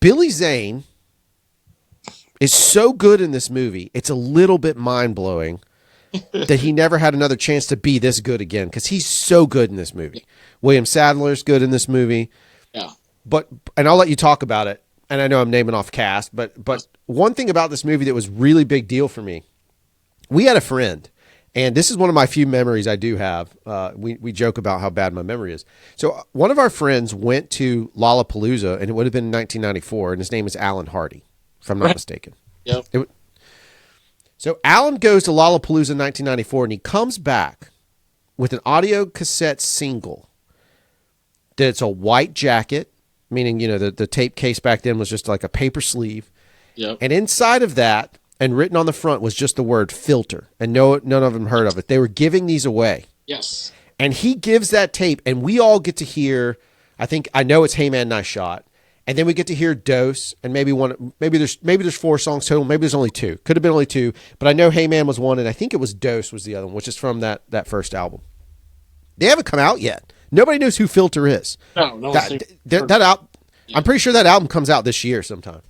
Billy Zane is so good in this movie. It's a little bit mind-blowing that he never had another chance to be this good again, because he's so good in this movie. William Sadler's good in this movie. Yeah. And I'll let you talk about it. And I know I'm naming off cast, but one thing about this movie that was really big deal for me, we had a friend, and this is one of my few memories I do have. We joke about how bad my memory is. So one of our friends went to Lollapalooza, and it would have been in 1994, and his name is Alan Hardy, if I'm not mistaken. Yep. So Alan goes to Lollapalooza in 1994, and he comes back with an audio cassette single that's a white jacket, meaning, the tape case back then was just like a paper sleeve. Yep. And inside of that, and written on the front, was just the word filter. And none of them heard of it. They were giving these away. Yes. And he gives that tape, and we all get to hear, I know it's Hey Man, Nice Shot. And then we get to hear Dose, and maybe there's 4 songs total. Maybe there's only 2. Could have been only 2. But I know Hey Man was one, and I think it was Dose was the other one, which is from that first album. They haven't come out yet. Nobody knows who Filter is. No one's saying. I'm pretty sure that album comes out this year sometime.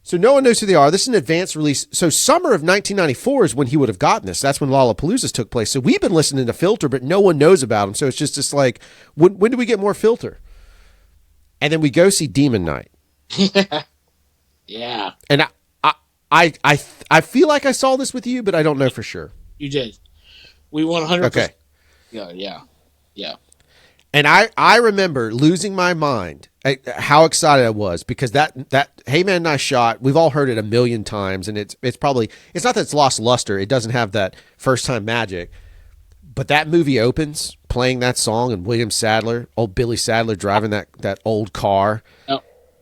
So no one knows who they are. This is an advanced release. So summer of 1994 is when he would have gotten this. That's when Lollapaloozas took place. So we've been listening to Filter, but no one knows about him. So it's just like, when do we get more Filter? And then we go see Demon Knight. Yeah. And I feel like I saw this with you, but I don't know for sure. You did. We 100%. Okay. Yeah. And I remember losing my mind at how excited I was because that Hey Man Nice Shot, we've all heard it a million times, and it's not that it's lost luster, it doesn't have that first time magic, but that movie opens playing that song and William Sadler, old Billy Sadler driving that old car,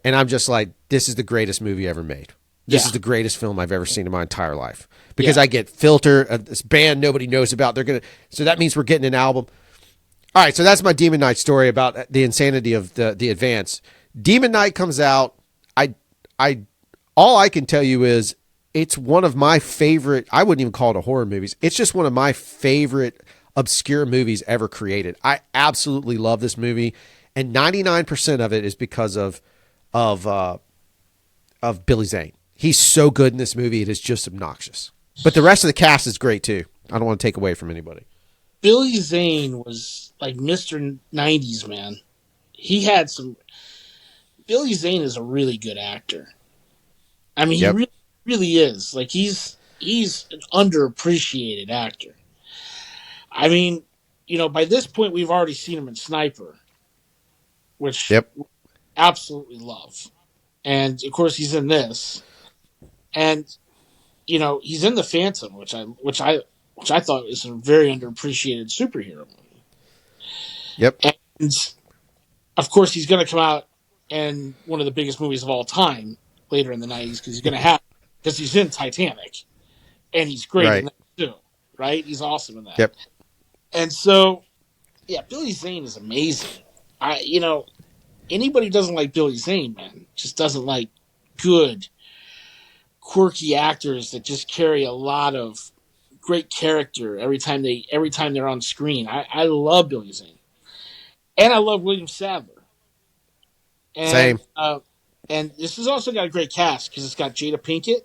and I'm just like, this is the greatest movie ever made. This is the greatest film I've ever seen in my entire life because I get Filter, this band nobody knows about. So that means we're getting an album. All right, so that's my Demon Knight story about the insanity of the advance. Demon Knight comes out. All I can tell you is it's one of my favorite. I wouldn't even call it a horror movies. It's just one of my favorite obscure movies ever created. I absolutely love this movie, and 99% of it is because of Billy Zane. He's so good in this movie; it is just obnoxious. But the rest of the cast is great too. I don't want to take away from anybody. Billy Zane was like Mr. 90s, man. He had some. Billy Zane is a really good actor. I mean, he really is. Like, he's an underappreciated actor. I mean, by this point, we've already seen him in Sniper, which we absolutely love. And, of course, he's in this. And, he's in The Phantom, which I thought was a very underappreciated superhero movie. Yep. And, of course, he's going to come out in one of the biggest movies of all time later in the 90s because he's in Titanic. And he's great in that, too. Right? He's awesome in that. Yep. And so, Billy Zane is amazing. Anybody who doesn't like Billy Zane, man, just doesn't like good, quirky actors that just carry a lot of great character every time they're on screen. I love Billy Zane, and I love William Sadler. And, Same. And this has also got a great cast because it's got Jada Pinkett,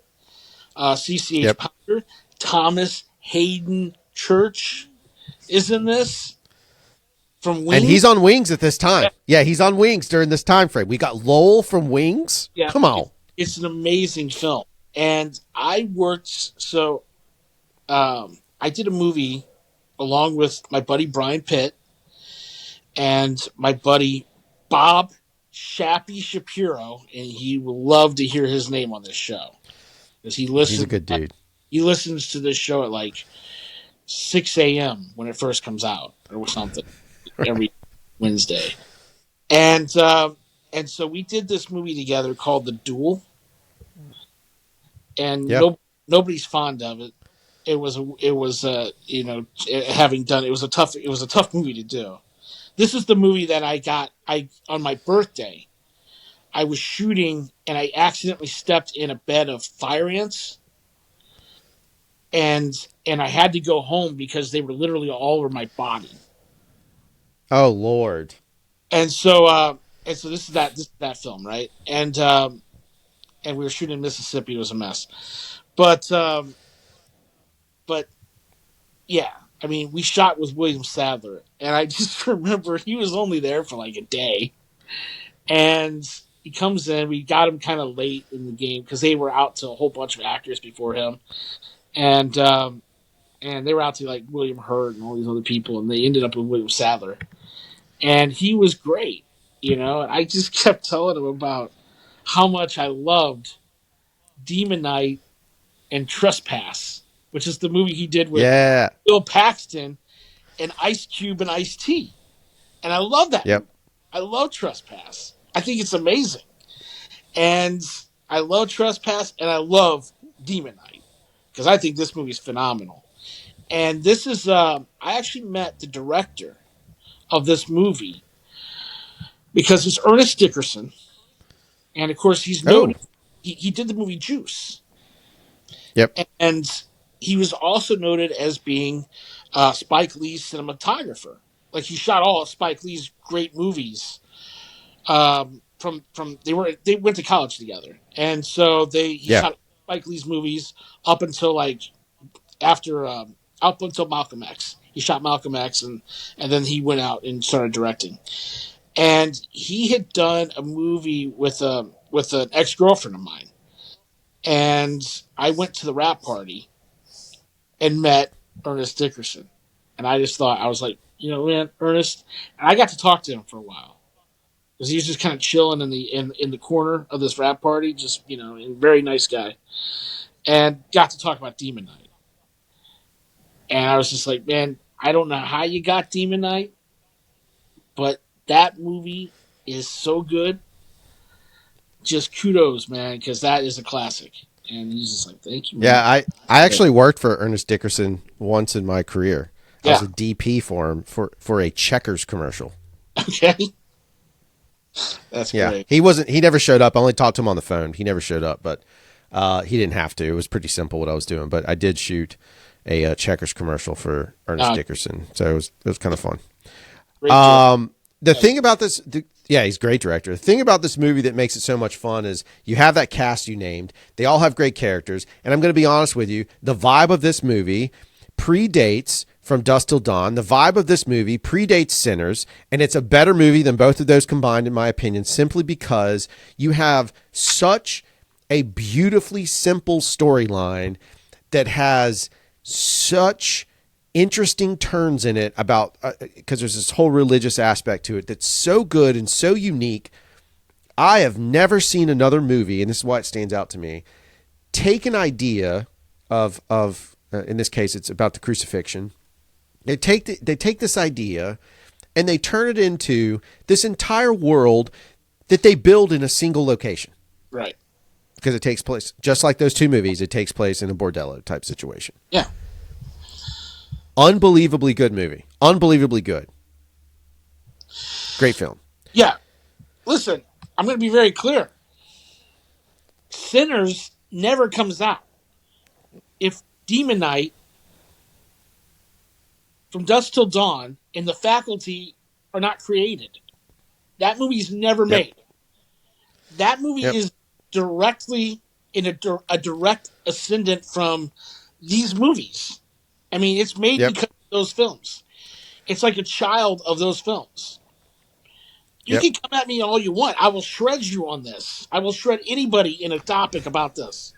CCH Pounder, Thomas Hayden Church is in this from Wings. And he's on Wings at this time. Yeah, he's on Wings during this time frame. We got Lowell from Wings. Yeah, come on. It's an amazing film. And I did a movie along with my buddy Brian Pitt and my buddy Bob Shappy Shapiro, and he will love to hear his name on this show because he's a good dude. He listens to this show at like 6 a.m. when it first comes out or something every Wednesday, and so we did this movie together called The Duel. And nobody's fond of it. It was a tough movie to do. This is the movie that I on my birthday, I was shooting and I accidentally stepped in a bed of fire ants, and I had to go home because they were literally all over my body. Oh Lord! And so this is that film, right? And we were shooting in Mississippi. It was a mess. But yeah, I mean, we shot with William Sadler. And I just remember he was only there for like a day. And he comes in. We got him kind of late in the game because they were out to a whole bunch of actors before him. And they were out to like William Hurt and all these other people. And they ended up with William Sadler. And he was great, And I just kept telling him about how much I loved Demon Knight and Trespass, which is the movie he did with Bill Paxton and Ice Cube and Ice-T. And I love that movie. I love Trespass. I think it's amazing. And I love Trespass and I love Demon Knight because I think this movie's phenomenal. And this is, I actually met the director of this movie because it's Ernest Dickerson. And of course, he's known. He did the movie Juice. Yep. And he was also noted as being Spike Lee's cinematographer. Like he shot all of Spike Lee's great movies. From they went to college together, and so he Yeah. shot Spike Lee's movies up until like after up until Malcolm X. He shot Malcolm X, and then he went out and started directing. And he had done a movie with an ex girlfriend of mine, and I went to the rap party and met Ernest Dickerson, and I just thought I was like, man, Ernest, and I got to talk to him for a while because he was just kind of chilling in the corner of this rap party, just and very nice guy, and got to talk about Demon Knight, and I was just like, man, I don't know how you got Demon Knight, but that movie is so good. Just kudos, man, because that is a classic. And he's just like, thank you, man. Yeah, I actually worked for Ernest Dickerson once in my career. I was a DP for him for a Checkers commercial. Okay. That's great. He never showed up. I only talked to him on the phone. He never showed up, but he didn't have to. It was pretty simple what I was doing. But I did shoot a Checkers commercial for Ernest Dickerson. So it was kind of fun. The thing about this, he's a great director. The thing about this movie that makes it so much fun is you have that cast you named. They all have great characters. And I'm going to be honest with you, the vibe of this movie predates From Dusk Till Dawn. The vibe of this movie predates Sinners. And it's a better movie than both of those combined, in my opinion, simply because you have such a beautifully simple storyline that has such interesting turns in it about because there's this whole religious aspect to it that's so good and so unique. I have never seen another movie, and this is why it stands out to me, take an idea of in this case it's about the crucifixion. They take this idea and they turn it into this entire world that they build in a single location. Right. Because it takes place just like those two movies. It takes place in a bordello type situation. Yeah. Unbelievably good movie. Unbelievably good. Great film. Yeah. Listen, I'm going to be very clear. Sinners never comes out. If Demon Knight, From Dusk Till Dawn, and The Faculty are not created, that movie's never made. That movie is directly in a direct ascendant from these movies. I mean, it's made because of those films. It's like a child of those films. You can come at me all you want. I will shred you on this. I will shred anybody in a topic about this.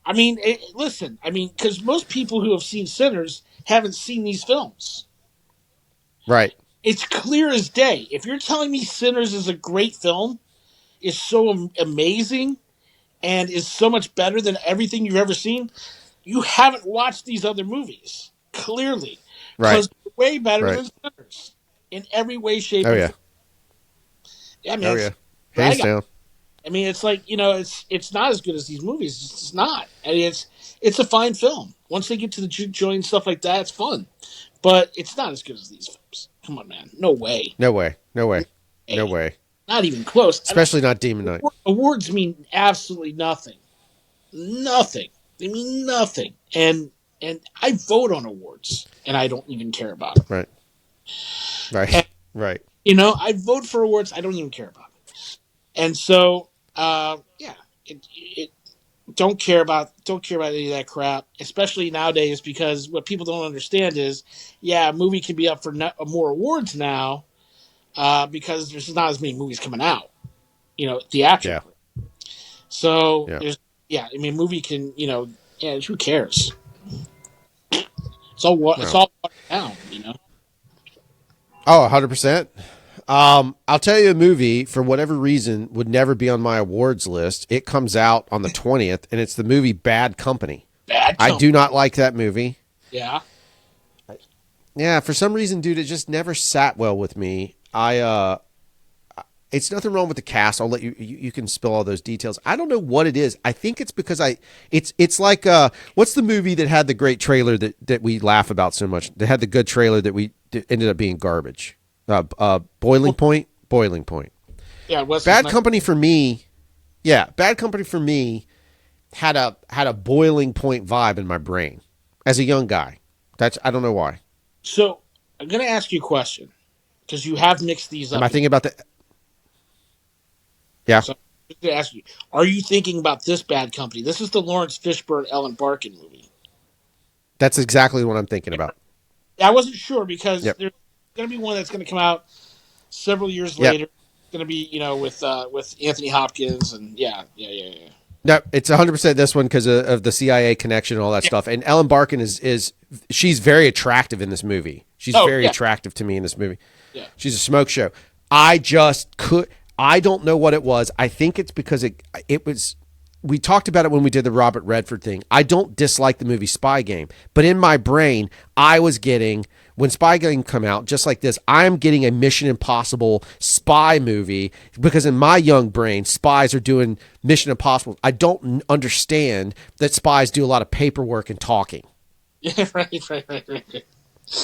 I mean, listen. I mean, because most people who have seen Sinners haven't seen these films. Right. It's clear as day. If you're telling me Sinners is a great film, is so amazing, and is so much better than everything you've ever seen, you haven't watched these other movies. Clearly. Right. Because they're way better than Sinners. In every way, shape, and form. Yeah, man. Hands down. I mean, it's like, it's not as good as these movies. It's not. I mean, it's a fine film. Once they get to the juke joint and stuff like that, it's fun. But it's not as good as these films. Come on, man. No way. No way. Hey, No way. Not even close. Especially not Demon Knight. Awards mean absolutely nothing. Nothing. They mean nothing. And I vote on awards, and I don't even care about it. Right. Right. I vote for awards. I don't even care about it. And so, don't care about any of that crap, especially nowadays, because what people don't understand is, a movie can be up for more awards now, because there's not as many movies coming out, theatrically. Yeah. So movie can, who cares? It's all watered down, Oh, 100%. I'll tell you a movie, for whatever reason, would never be on my awards list. It comes out on the 20th, and it's the movie Bad Company. I do not like that movie. Yeah. Yeah, for some reason, dude, it just never sat well with me. It's nothing wrong with the cast. I'll let you can spill all those details. I don't know what it is. I think it's because it's like, what's the movie that had the great trailer that we laugh about so much? That had the good trailer that ended up being garbage. Boiling Point. Yeah, Bad Company for me. Yeah, Bad Company for me had a Boiling Point vibe in my brain as a young guy. I don't know why. So I'm going to ask you a question. because you have mixed these Am up. I thinking about the? Yeah, So I'm just going to ask you: are you thinking about this Bad Company? This is the Lawrence Fishburne Ellen Barkin movie. that's exactly what I'm thinking about. I wasn't sure because Yep. there's going to be one that's going to come out several years Yep. later. It's going to be with Anthony Hopkins and yeah. No, it's 100% this one because of the CIA connection and all that stuff. And Ellen Barkin is she's very attractive in this movie. She's Oh very yeah, attractive to me in this movie. yeah. She's a smoke show. I just could. I don't know what it was. I think it's because it was. We talked about it when we did the Robert Redford thing. I don't dislike the movie Spy Game, but in my brain, I was getting when Spy Game come out just like this. I'm getting a Mission Impossible spy movie because in my young brain, spies are doing Mission Impossible. I don't understand that spies do a lot of paperwork and talking. Yeah, right. And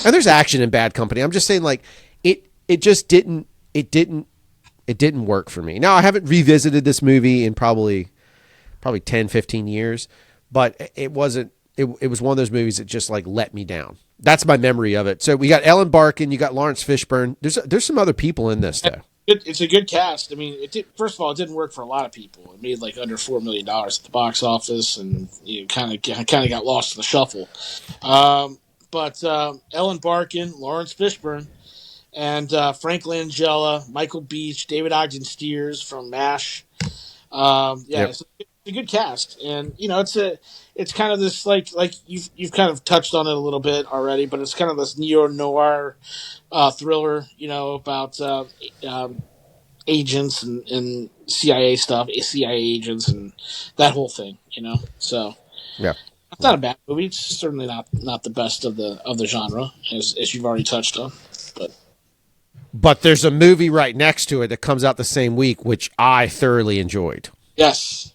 there's action in Bad Company. I'm just saying, like it just didn't work for me. Now I haven't revisited this movie in probably 10, 15 years, but it wasn't. It was one of those movies that just like let me down. That's my memory of it. So we got Ellen Barkin, you got Lawrence Fishburne. There's some other people in this though. It's a good cast. I mean, first of all, it didn't work for a lot of people. It made like under $4 million at the box office, and you kind of got lost in the shuffle. But Ellen Barkin, Lawrence Fishburne, and Frank Langella, Michael Beach, David Ogden Stiers from MASH. Yep. It's a good cast, and it's kind of this like you've kind of touched on it a little bit already, but it's kind of this neo noir thriller, about agents and CIA stuff, CIA agents, and that whole thing, So Yeah. it's not a bad movie. It's certainly not the best of the genre, as you've already touched on, but. But there's a movie right next to it that comes out the same week, which I thoroughly enjoyed. Yes,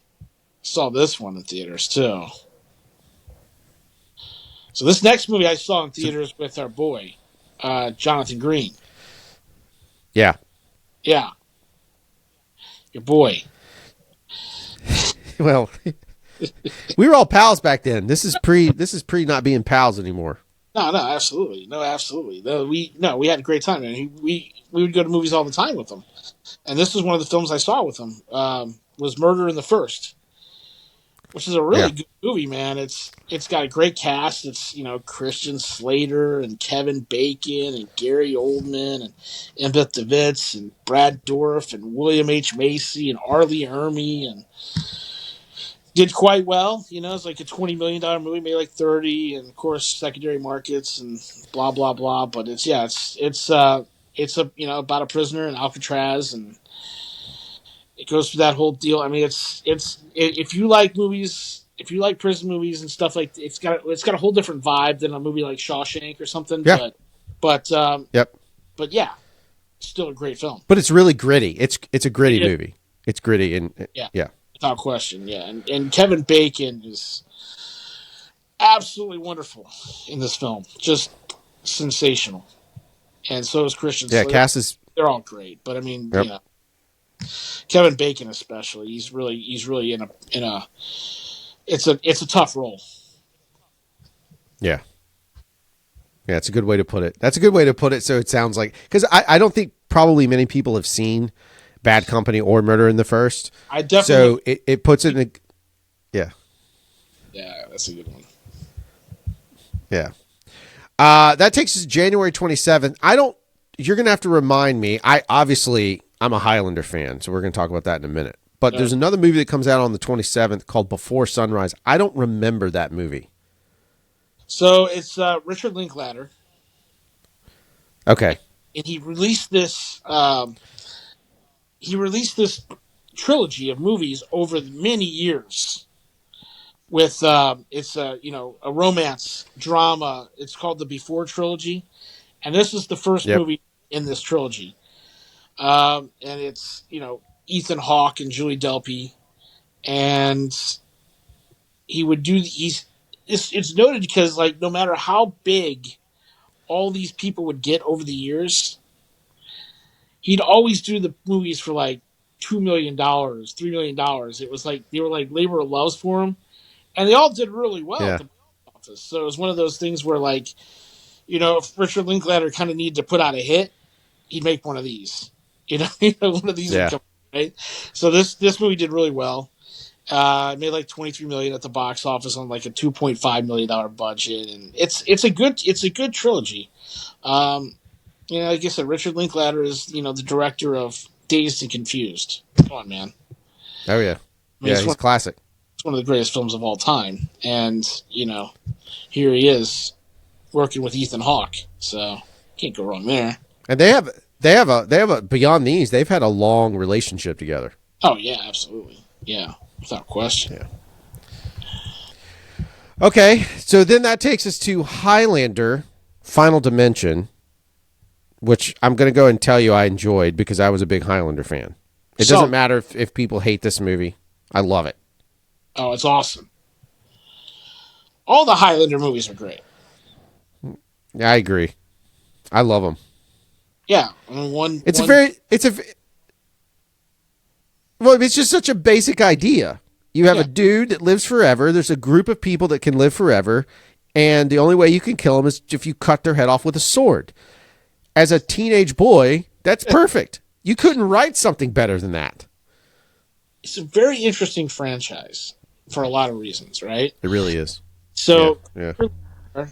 saw this one in theaters too. So this next movie I saw in theaters with our boy, Jonathan Green. Yeah. Yeah, your boy. Well, we were all pals back then. This is pre not being pals anymore. No, absolutely, absolutely. We had a great time, man. We would go to movies all the time with him, and this was one of the films I saw with him. Was Murder in the First, which is a really good movie, man. It's got a great cast. It's Christian Slater and Kevin Bacon and Gary Oldman and Embeth DeVitz and Brad Dourif and William H. Macy and Arlie Ermey and did quite well. It's like a $20 million movie, made like 30, and of course secondary markets and blah blah blah. But it's about a prisoner in Alcatraz, and it goes through that whole deal. I mean, if you like movies, if you like prison movies and stuff like, it's got a whole different vibe than a movie like Shawshank or something. Yeah. But yeah, still a great film. But it's really gritty. It's a gritty movie. It's gritty and yeah. Without question, yeah. And Kevin Bacon is absolutely wonderful in this film. Just sensational. And so is Christian Slater. Cass is... They're all great. But I mean, Kevin Bacon especially, he's really in a it's a tough role. Yeah. Yeah, it's a good way to put it. That's a good way to put it. So it sounds like, because I don't think probably many people have seen Bad Company or Murder in the First. I definitely. So it puts it in a, yeah. Yeah, that's a good one. Yeah. That takes us to January 27th. You're going to have to remind me. I'm a Highlander fan, so we're going to talk about that in a minute. But there's another movie that comes out on the 27th called Before Sunrise. I don't remember that movie. So it's Richard Linklater. Okay. And he released this. Trilogy of movies over many years. With it's a romance drama. It's called the Before trilogy, and this is the first movie in this trilogy. And it's Ethan Hawke and Julie Delpy, and he would do it's noted because like no matter how big all these people would get over the years, he'd always do the movies for like $2 million, $3 million. It was like they were like labor of love for him, and they all did really well at the box office. So it was one of those things where like if Richard Linklater kind of needed to put out a hit, he'd make one of these. One of these would Yeah. come, right? So this movie did really well. It made like $23 million at the box office on like a $2.5 million budget, and it's a good trilogy. Like I said, Richard Linklater is the director of Dazed and Confused. Come on, man. Oh yeah. I mean, Yeah, he's classic. it's one of the greatest films of all time, and here he is working with Ethan Hawke, so can't go wrong there. And they have a beyond these, they've had a long relationship together. Oh yeah, absolutely, yeah, without question. Yeah. Okay, so then that takes us to Highlander, Final Dimension, which I'm going to go and tell you I enjoyed because I was a big Highlander fan. It doesn't matter if people hate this movie. I love it. Oh, it's awesome. All the Highlander movies are great. Yeah, I agree. I love them. Yeah, I mean, It's just such a basic idea. You have a dude that lives forever. There's a group of people that can live forever, and the only way you can kill them is if you cut their head off with a sword. As a teenage boy, that's perfect. You couldn't write something better than that. It's a very interesting franchise for a lot of reasons, right? It really is. So, yeah.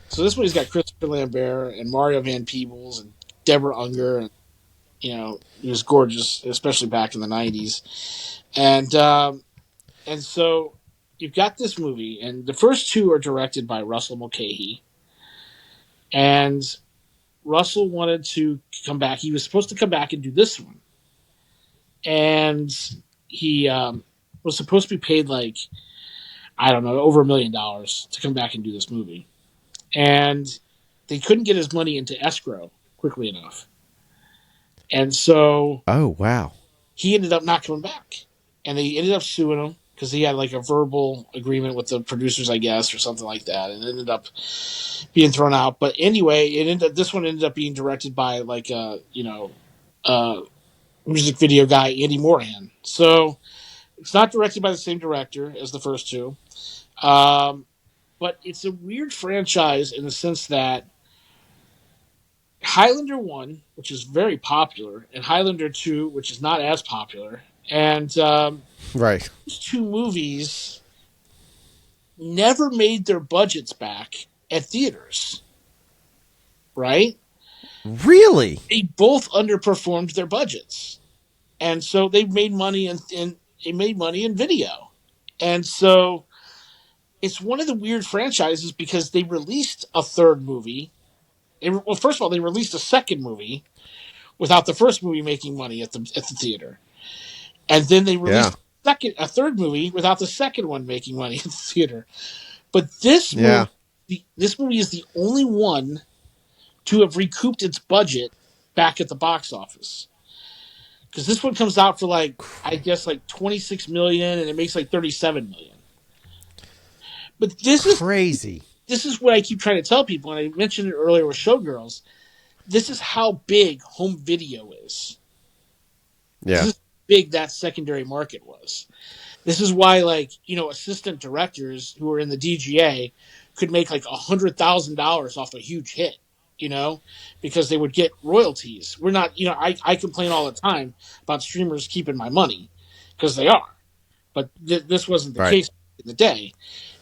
So this movie's got Christopher Lambert and Mario Van Peebles and Deborah Unger, and he was gorgeous, especially back in the '90s, and so you've got this movie, and the first two are directed by Russell Mulcahy, and Russell wanted to come back. He was supposed to come back and do this one, and he was supposed to be paid like, I don't know, over $1 million to come back and do this movie. And they couldn't get his money into escrow quickly enough. And so oh, wow. He ended up not coming back. And they ended up suing him because he had like a verbal agreement with the producers, I guess, or something like that. And it ended up being thrown out. But anyway, this one ended up being directed by like a music video guy, Andy Morahan. So it's not directed by the same director as the first two. But it's a weird franchise in the sense that Highlander 1, which is very popular, and Highlander 2, which is not as popular, and right. Those two movies never made their budgets back at theaters. Right? Really? They both underperformed their budgets. And so they made money in video. And so it's one of the weird franchises because they released a third movie. Well, first of all, they released a second movie without the first movie making money at the theater, and then they released a third movie without the second one making money at the theater. But this movie is the only one to have recouped its budget back at the box office, because this one comes out for like, I guess, like $26 million, and it makes like $37 million. But this is crazy. This is what I keep trying to tell people, and I mentioned it earlier with Showgirls. This is how big home video is. Yeah. This is how big that secondary market was. This is why, like, assistant directors who are in the DGA could make like $100,000 off a huge hit, because they would get royalties. We're not, I complain all the time about streamers keeping my money, because they are. But this wasn't the case in the day.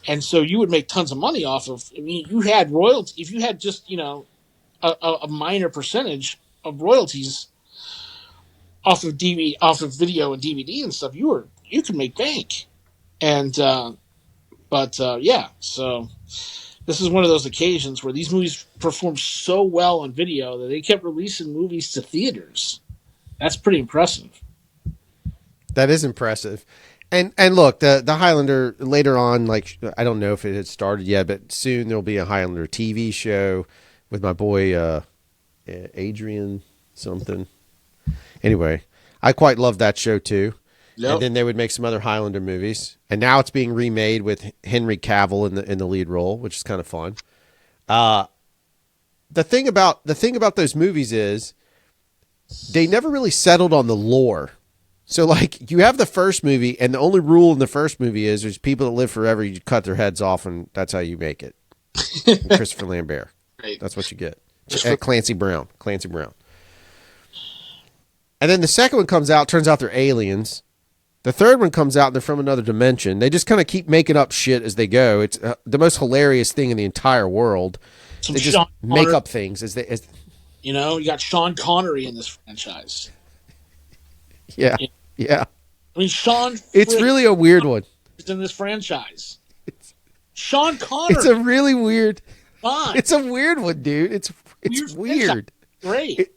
And so you would make tons of money off of. I mean, you had royalties. If you had just a minor percentage of royalties off of video and DVD and stuff, you could make bank. And So this is one of those occasions where these movies performed so well on video that they kept releasing movies to theaters. That's pretty impressive. That is impressive. And look, the Highlander later on, like, I don't know if it had started yet, but soon there'll be a Highlander TV show with my boy Adrian something. Anyway, I quite love that show too. Yep. And then they would make some other Highlander movies, and now it's being remade with Henry Cavill in the lead role, which is kind of fun. The thing about those movies is they never really settled on the lore. So, like, you have the first movie, and the only rule in the first movie is there's people that live forever, you cut their heads off, and that's how you make it. Christopher Lambert. Right. That's what you get. Clancy Brown. And then the second one comes out, turns out they're aliens. The third one comes out and they're from another dimension. They just kind of keep making up shit as they go. It's the most hilarious thing in the entire world. They just make up things as they. You know, you got Sean Connery in this franchise. Yeah, yeah. I mean, Sean. It's really a weird one. In this franchise, Sean Connery. It's a really weird. Fine. It's a weird one, dude. It's weird. Great.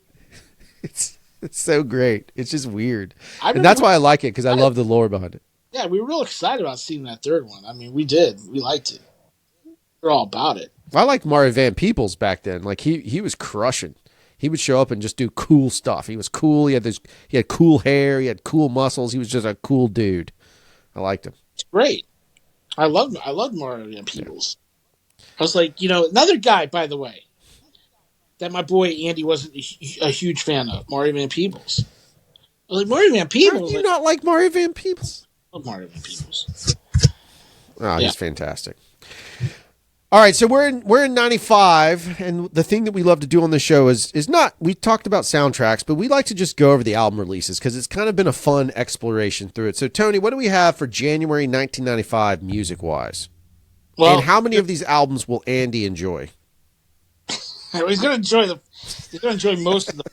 It's so great. It's just weird, and that's why I like it because I love the lore behind it. Yeah, we were real excited about seeing that third one. I mean, we did. We liked it. We're all about it. I liked Mario Van Peebles back then. Like he was crushing. He would show up and just do cool stuff. He was cool. He had cool hair. He had cool muscles. He was just a cool dude. I liked him. It's great. I loved Mario Van Peebles. Yeah. I was like, another guy, by the way, that my boy Andy wasn't a huge fan of, Mario Van Peebles. I was like, Mario Van Peebles. How do you not like Mario Van Peebles? I love Mario Van Peebles. Oh, he's fantastic. All right, so we're in 95, and the thing that we love to do on the show is not, we talked about soundtracks, but we like to just go over the album releases because it's kind of been a fun exploration through it. So, Tony, what do we have for January 1995 music-wise? Well, and how many of these albums will Andy enjoy? He's going to enjoy most of them.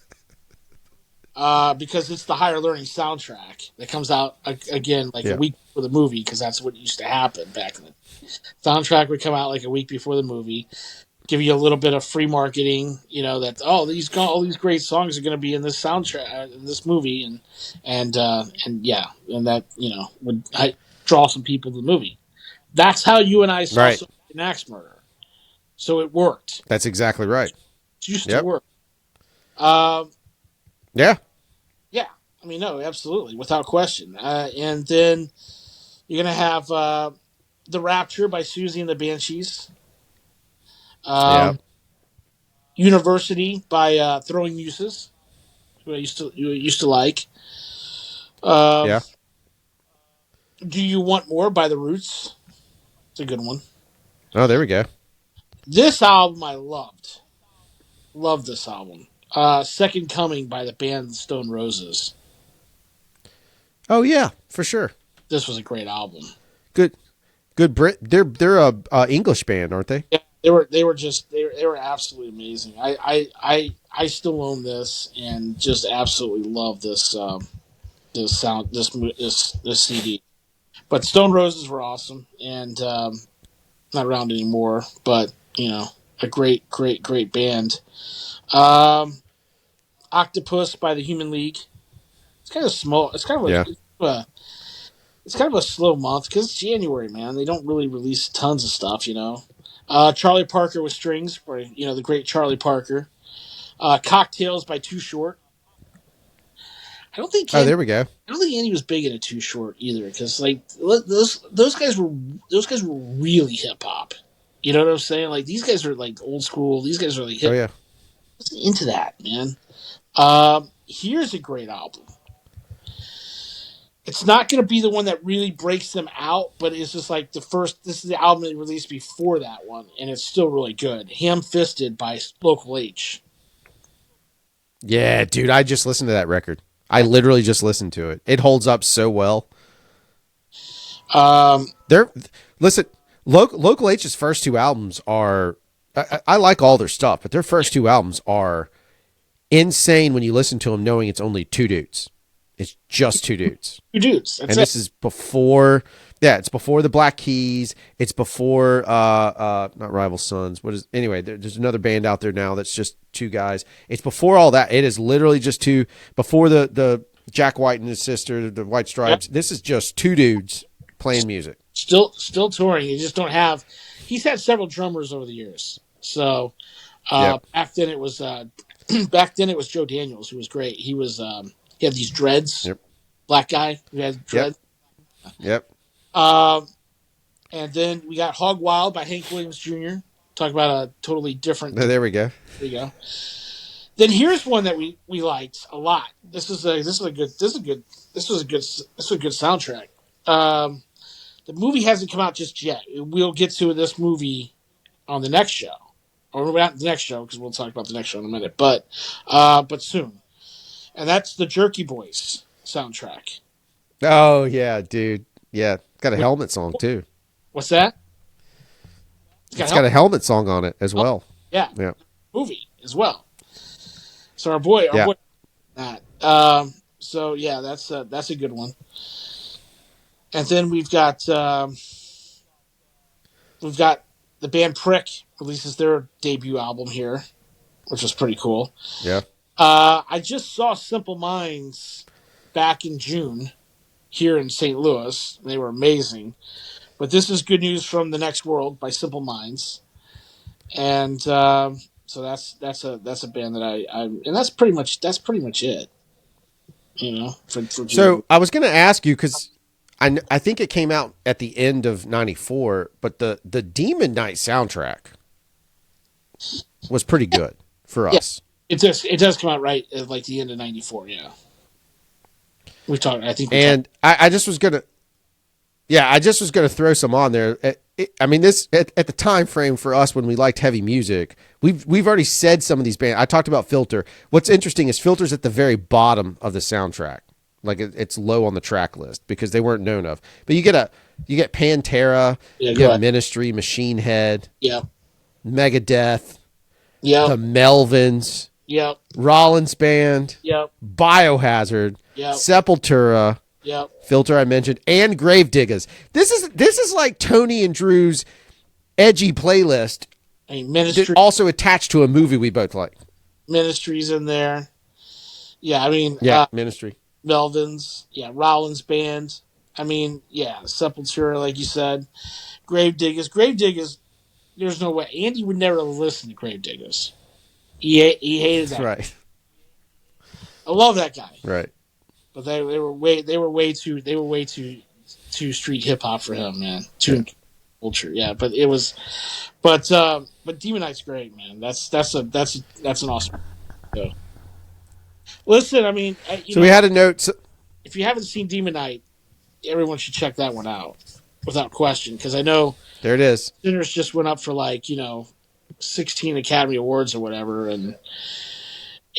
Because it's the Higher Learning soundtrack that comes out again a week before the movie, because that's what used to happen back in the soundtrack would come out like a week before the movie, give you a little bit of free marketing, that all these great songs are going to be in this soundtrack, in this movie, and that would draw some people to the movie. That's how you and I saw an axe murder, so it worked. That's exactly right. It used to work. Yeah. Yeah. I mean, no, absolutely, without question. And then you're going to have The Rapture by Susie and the Banshees. University by Throwing Muses, who I used to like. Do You Want More by The Roots? It's a good one. Oh, there we go. This album I loved. Loved this album. Second Coming by the band Stone Roses. Oh yeah, for sure. This was a great album. Good Brit. They're a English band, aren't they? Yeah, they were absolutely amazing. I still own this and just absolutely love this this sound, this CD. But Stone Roses were awesome, and not around anymore. But a great band. Octopus by the Human League. It's kind of small. It's kind of it's kind of a slow month because it's January, man. They don't really release tons of stuff, Charlie Parker with Strings, or the great Charlie Parker. Cocktails by Too Short. I don't think. There we go. I don't think Andy was big into Too Short either, because those guys were really hip hop. You know what I'm saying? Like, these guys are like old school. These guys are like hip. Oh yeah. I wasn't into that, man. Here's a great album. It's not going to be the one that really breaks them out, but it's just like this is the album they released before that one, and it's still really good. Ham Fisted by Local H. Yeah, dude, I just listened to that record. I literally just listened to it. It holds up so well. Listen, Local H's first two albums are, I like all their stuff, but their first two albums are insane when you listen to them knowing it's only two dudes. It's just two dudes. Two dudes. And this is before, it's before the Black Keys. It's before, not Rival Sons. Anyway, there's another band out there now that's just two guys. It's before all that. It is literally just two, before the Jack White and his sister, the White Stripes. Yep. This is just two dudes playing music. Still touring. You just don't have, he's had several drummers over the years. So, back then it was Joe Daniels, who was great. He was, he had these dreads. Yep. Black guy who had dreads. Yep. And then we got Hog Wild by Hank Williams Jr. Talk about a totally different. There we go. There you go. Then here's one that we liked a lot. This was a good soundtrack. The movie hasn't come out just yet. We'll get to this movie on the next show, or not the next show, because we'll talk about the next show in a minute. But soon. and that's the Jerky Boys soundtrack. Oh yeah, dude. Yeah, got a helmet song too. What's that? It's got a helmet song on it as well. Yeah, Yeah. movie as well. So our boy, that. So yeah, that's a good one. And then we've got the band Prick releases their debut album here, which was pretty cool. Yeah. I just saw Simple Minds back in June here in St. Louis. They were amazing. But this is Good News from the Next World by Simple Minds, and so that's a band that I and that's pretty much it. For June. So I was going to ask you because I think it came out at the end of '94, but the Demon Knight soundtrack was pretty good for us. It does come out right at like the end of '94. Yeah, we talked. I think. I just was gonna. Yeah, I just was going to throw some on there. This at the time frame for us when we liked heavy music, we've already said some of these bands. I talked about Filter. What's interesting is Filter's at the very bottom of the soundtrack, like it's low on the track list because they weren't known of. But you get Pantera, you get Ministry, Machine Head, Megadeth, the Melvins, Rollins Band, Biohazard, Sepultura. Yep. Filter I mentioned, and Gravediggers. This is like Tony and Drew's edgy playlist. Ministry also attached to a movie we both like. Ministry's in there. Yeah, Ministry. Melvins. Yeah, Rollins Band. Sepultura, like you said. Gravediggers. There's no way. Andy would never listen to Gravediggers. He hated that. Right. I love that guy. Right. But they were way too street hip hop for him, man. Too culture, yeah. But Demon Knight's great, man. That's an awesome show. Listen, we had a note. So, if you haven't seen Demon Knight, everyone should check that one out without question, because I know there it is. Sinners just went up for 16 Academy Awards or whatever, and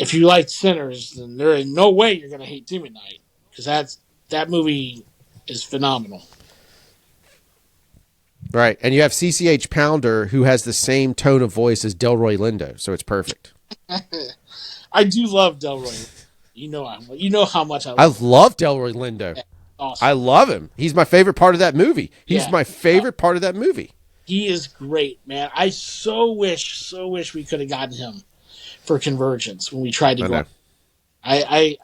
if you like Sinners, then there is no way you're going to hate Demon Knight, because that movie is phenomenal. Right, and you have CCH Pounder, who has the same tone of voice as Delroy Lindo, so it's perfect. I do love Delroy. You know how much I love Delroy Lindo. Yeah, awesome. I love him. He's my favorite part of that movie. He's my favorite part of that movie. He is great, man. I so wish we could have gotten him for Convergence when we tried to go. I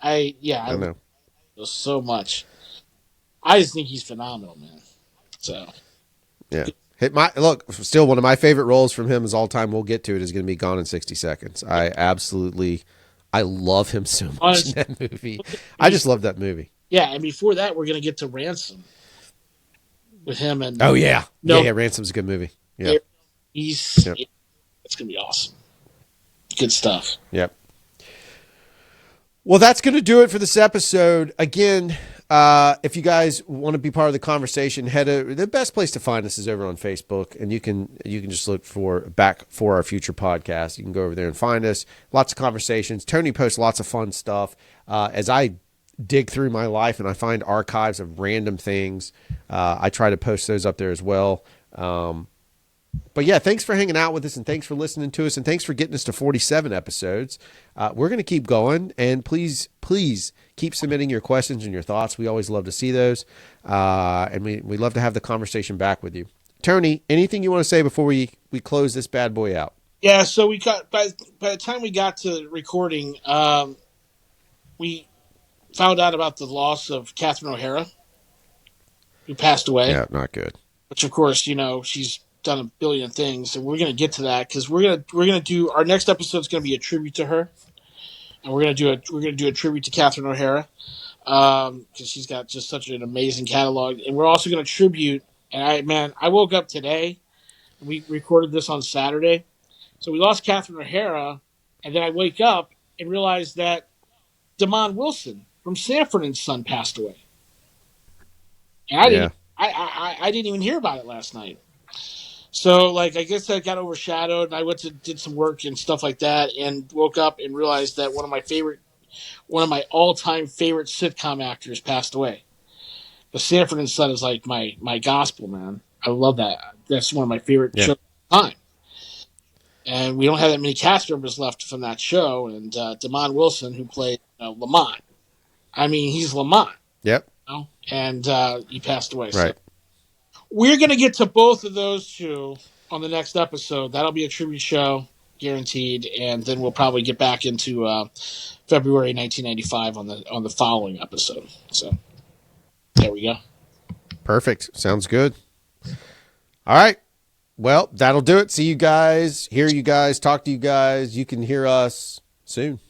know so much. I just think he's phenomenal, man. So yeah, still one of my favorite roles from him is all time. We'll get to it. Is going to be Gone in 60 Seconds. I love him so much in that movie. I just love that movie. Yeah, and before that, we're going to get to Ransom with him and. Oh yeah, Ransom's a good movie. Yeah, it's going to be awesome. Good stuff. Yep. Well, that's going to do it for this episode. Again, if you guys want to be part of the conversation, the best place to find us is over on Facebook, and you can just look for Back for Our Future podcast. You can go over there and find us. Lots of conversations. Tony posts lots of fun stuff. As I dig through my life and I find archives of random things, I try to post those up there as well. But yeah, thanks for hanging out with us, and thanks for listening to us, and thanks for getting us to 47 episodes. We're going to keep going, and please keep submitting your questions and your thoughts. We always love to see those, and we love to have the conversation back with you. Tony, anything you want to say before we close this bad boy out? Yeah, so we got by the time we got to recording, we found out about the loss of Catherine O'Hara, who passed away. Yeah, not good. Which, of course, she's done a billion things, and we're going to get to that because we're gonna do our next episode is going to be a tribute to her, and we're going to do a tribute to Catherine O'Hara because she's got just such an amazing catalog, and we're also going to tribute. And I woke up today, and we recorded this on Saturday, so we lost Catherine O'Hara, and then I wake up and realize that Damon Wilson from Sanford and Son passed away, and I didn't even hear about it last night. So, I guess that got overshadowed, and I did some work and stuff like that, and woke up and realized that one of my favorite one of my all-time favorite sitcom actors passed away. The Sanford and Son is like my gospel, man. I love that. That's one of my favorite shows of all time. And we don't have that many cast members left from that show. And Damon Wilson, who played Lamont, I mean, he's Lamont. Yep. You know? And he passed away. Right. So we're going to get to both of those two on the next episode. That'll be a tribute show, guaranteed. And then we'll probably get back into February 1995 on the following episode. So there we go. Perfect. Sounds good. All right. Well, that'll do it. See you guys, hear you guys, talk to you guys. You can hear us soon.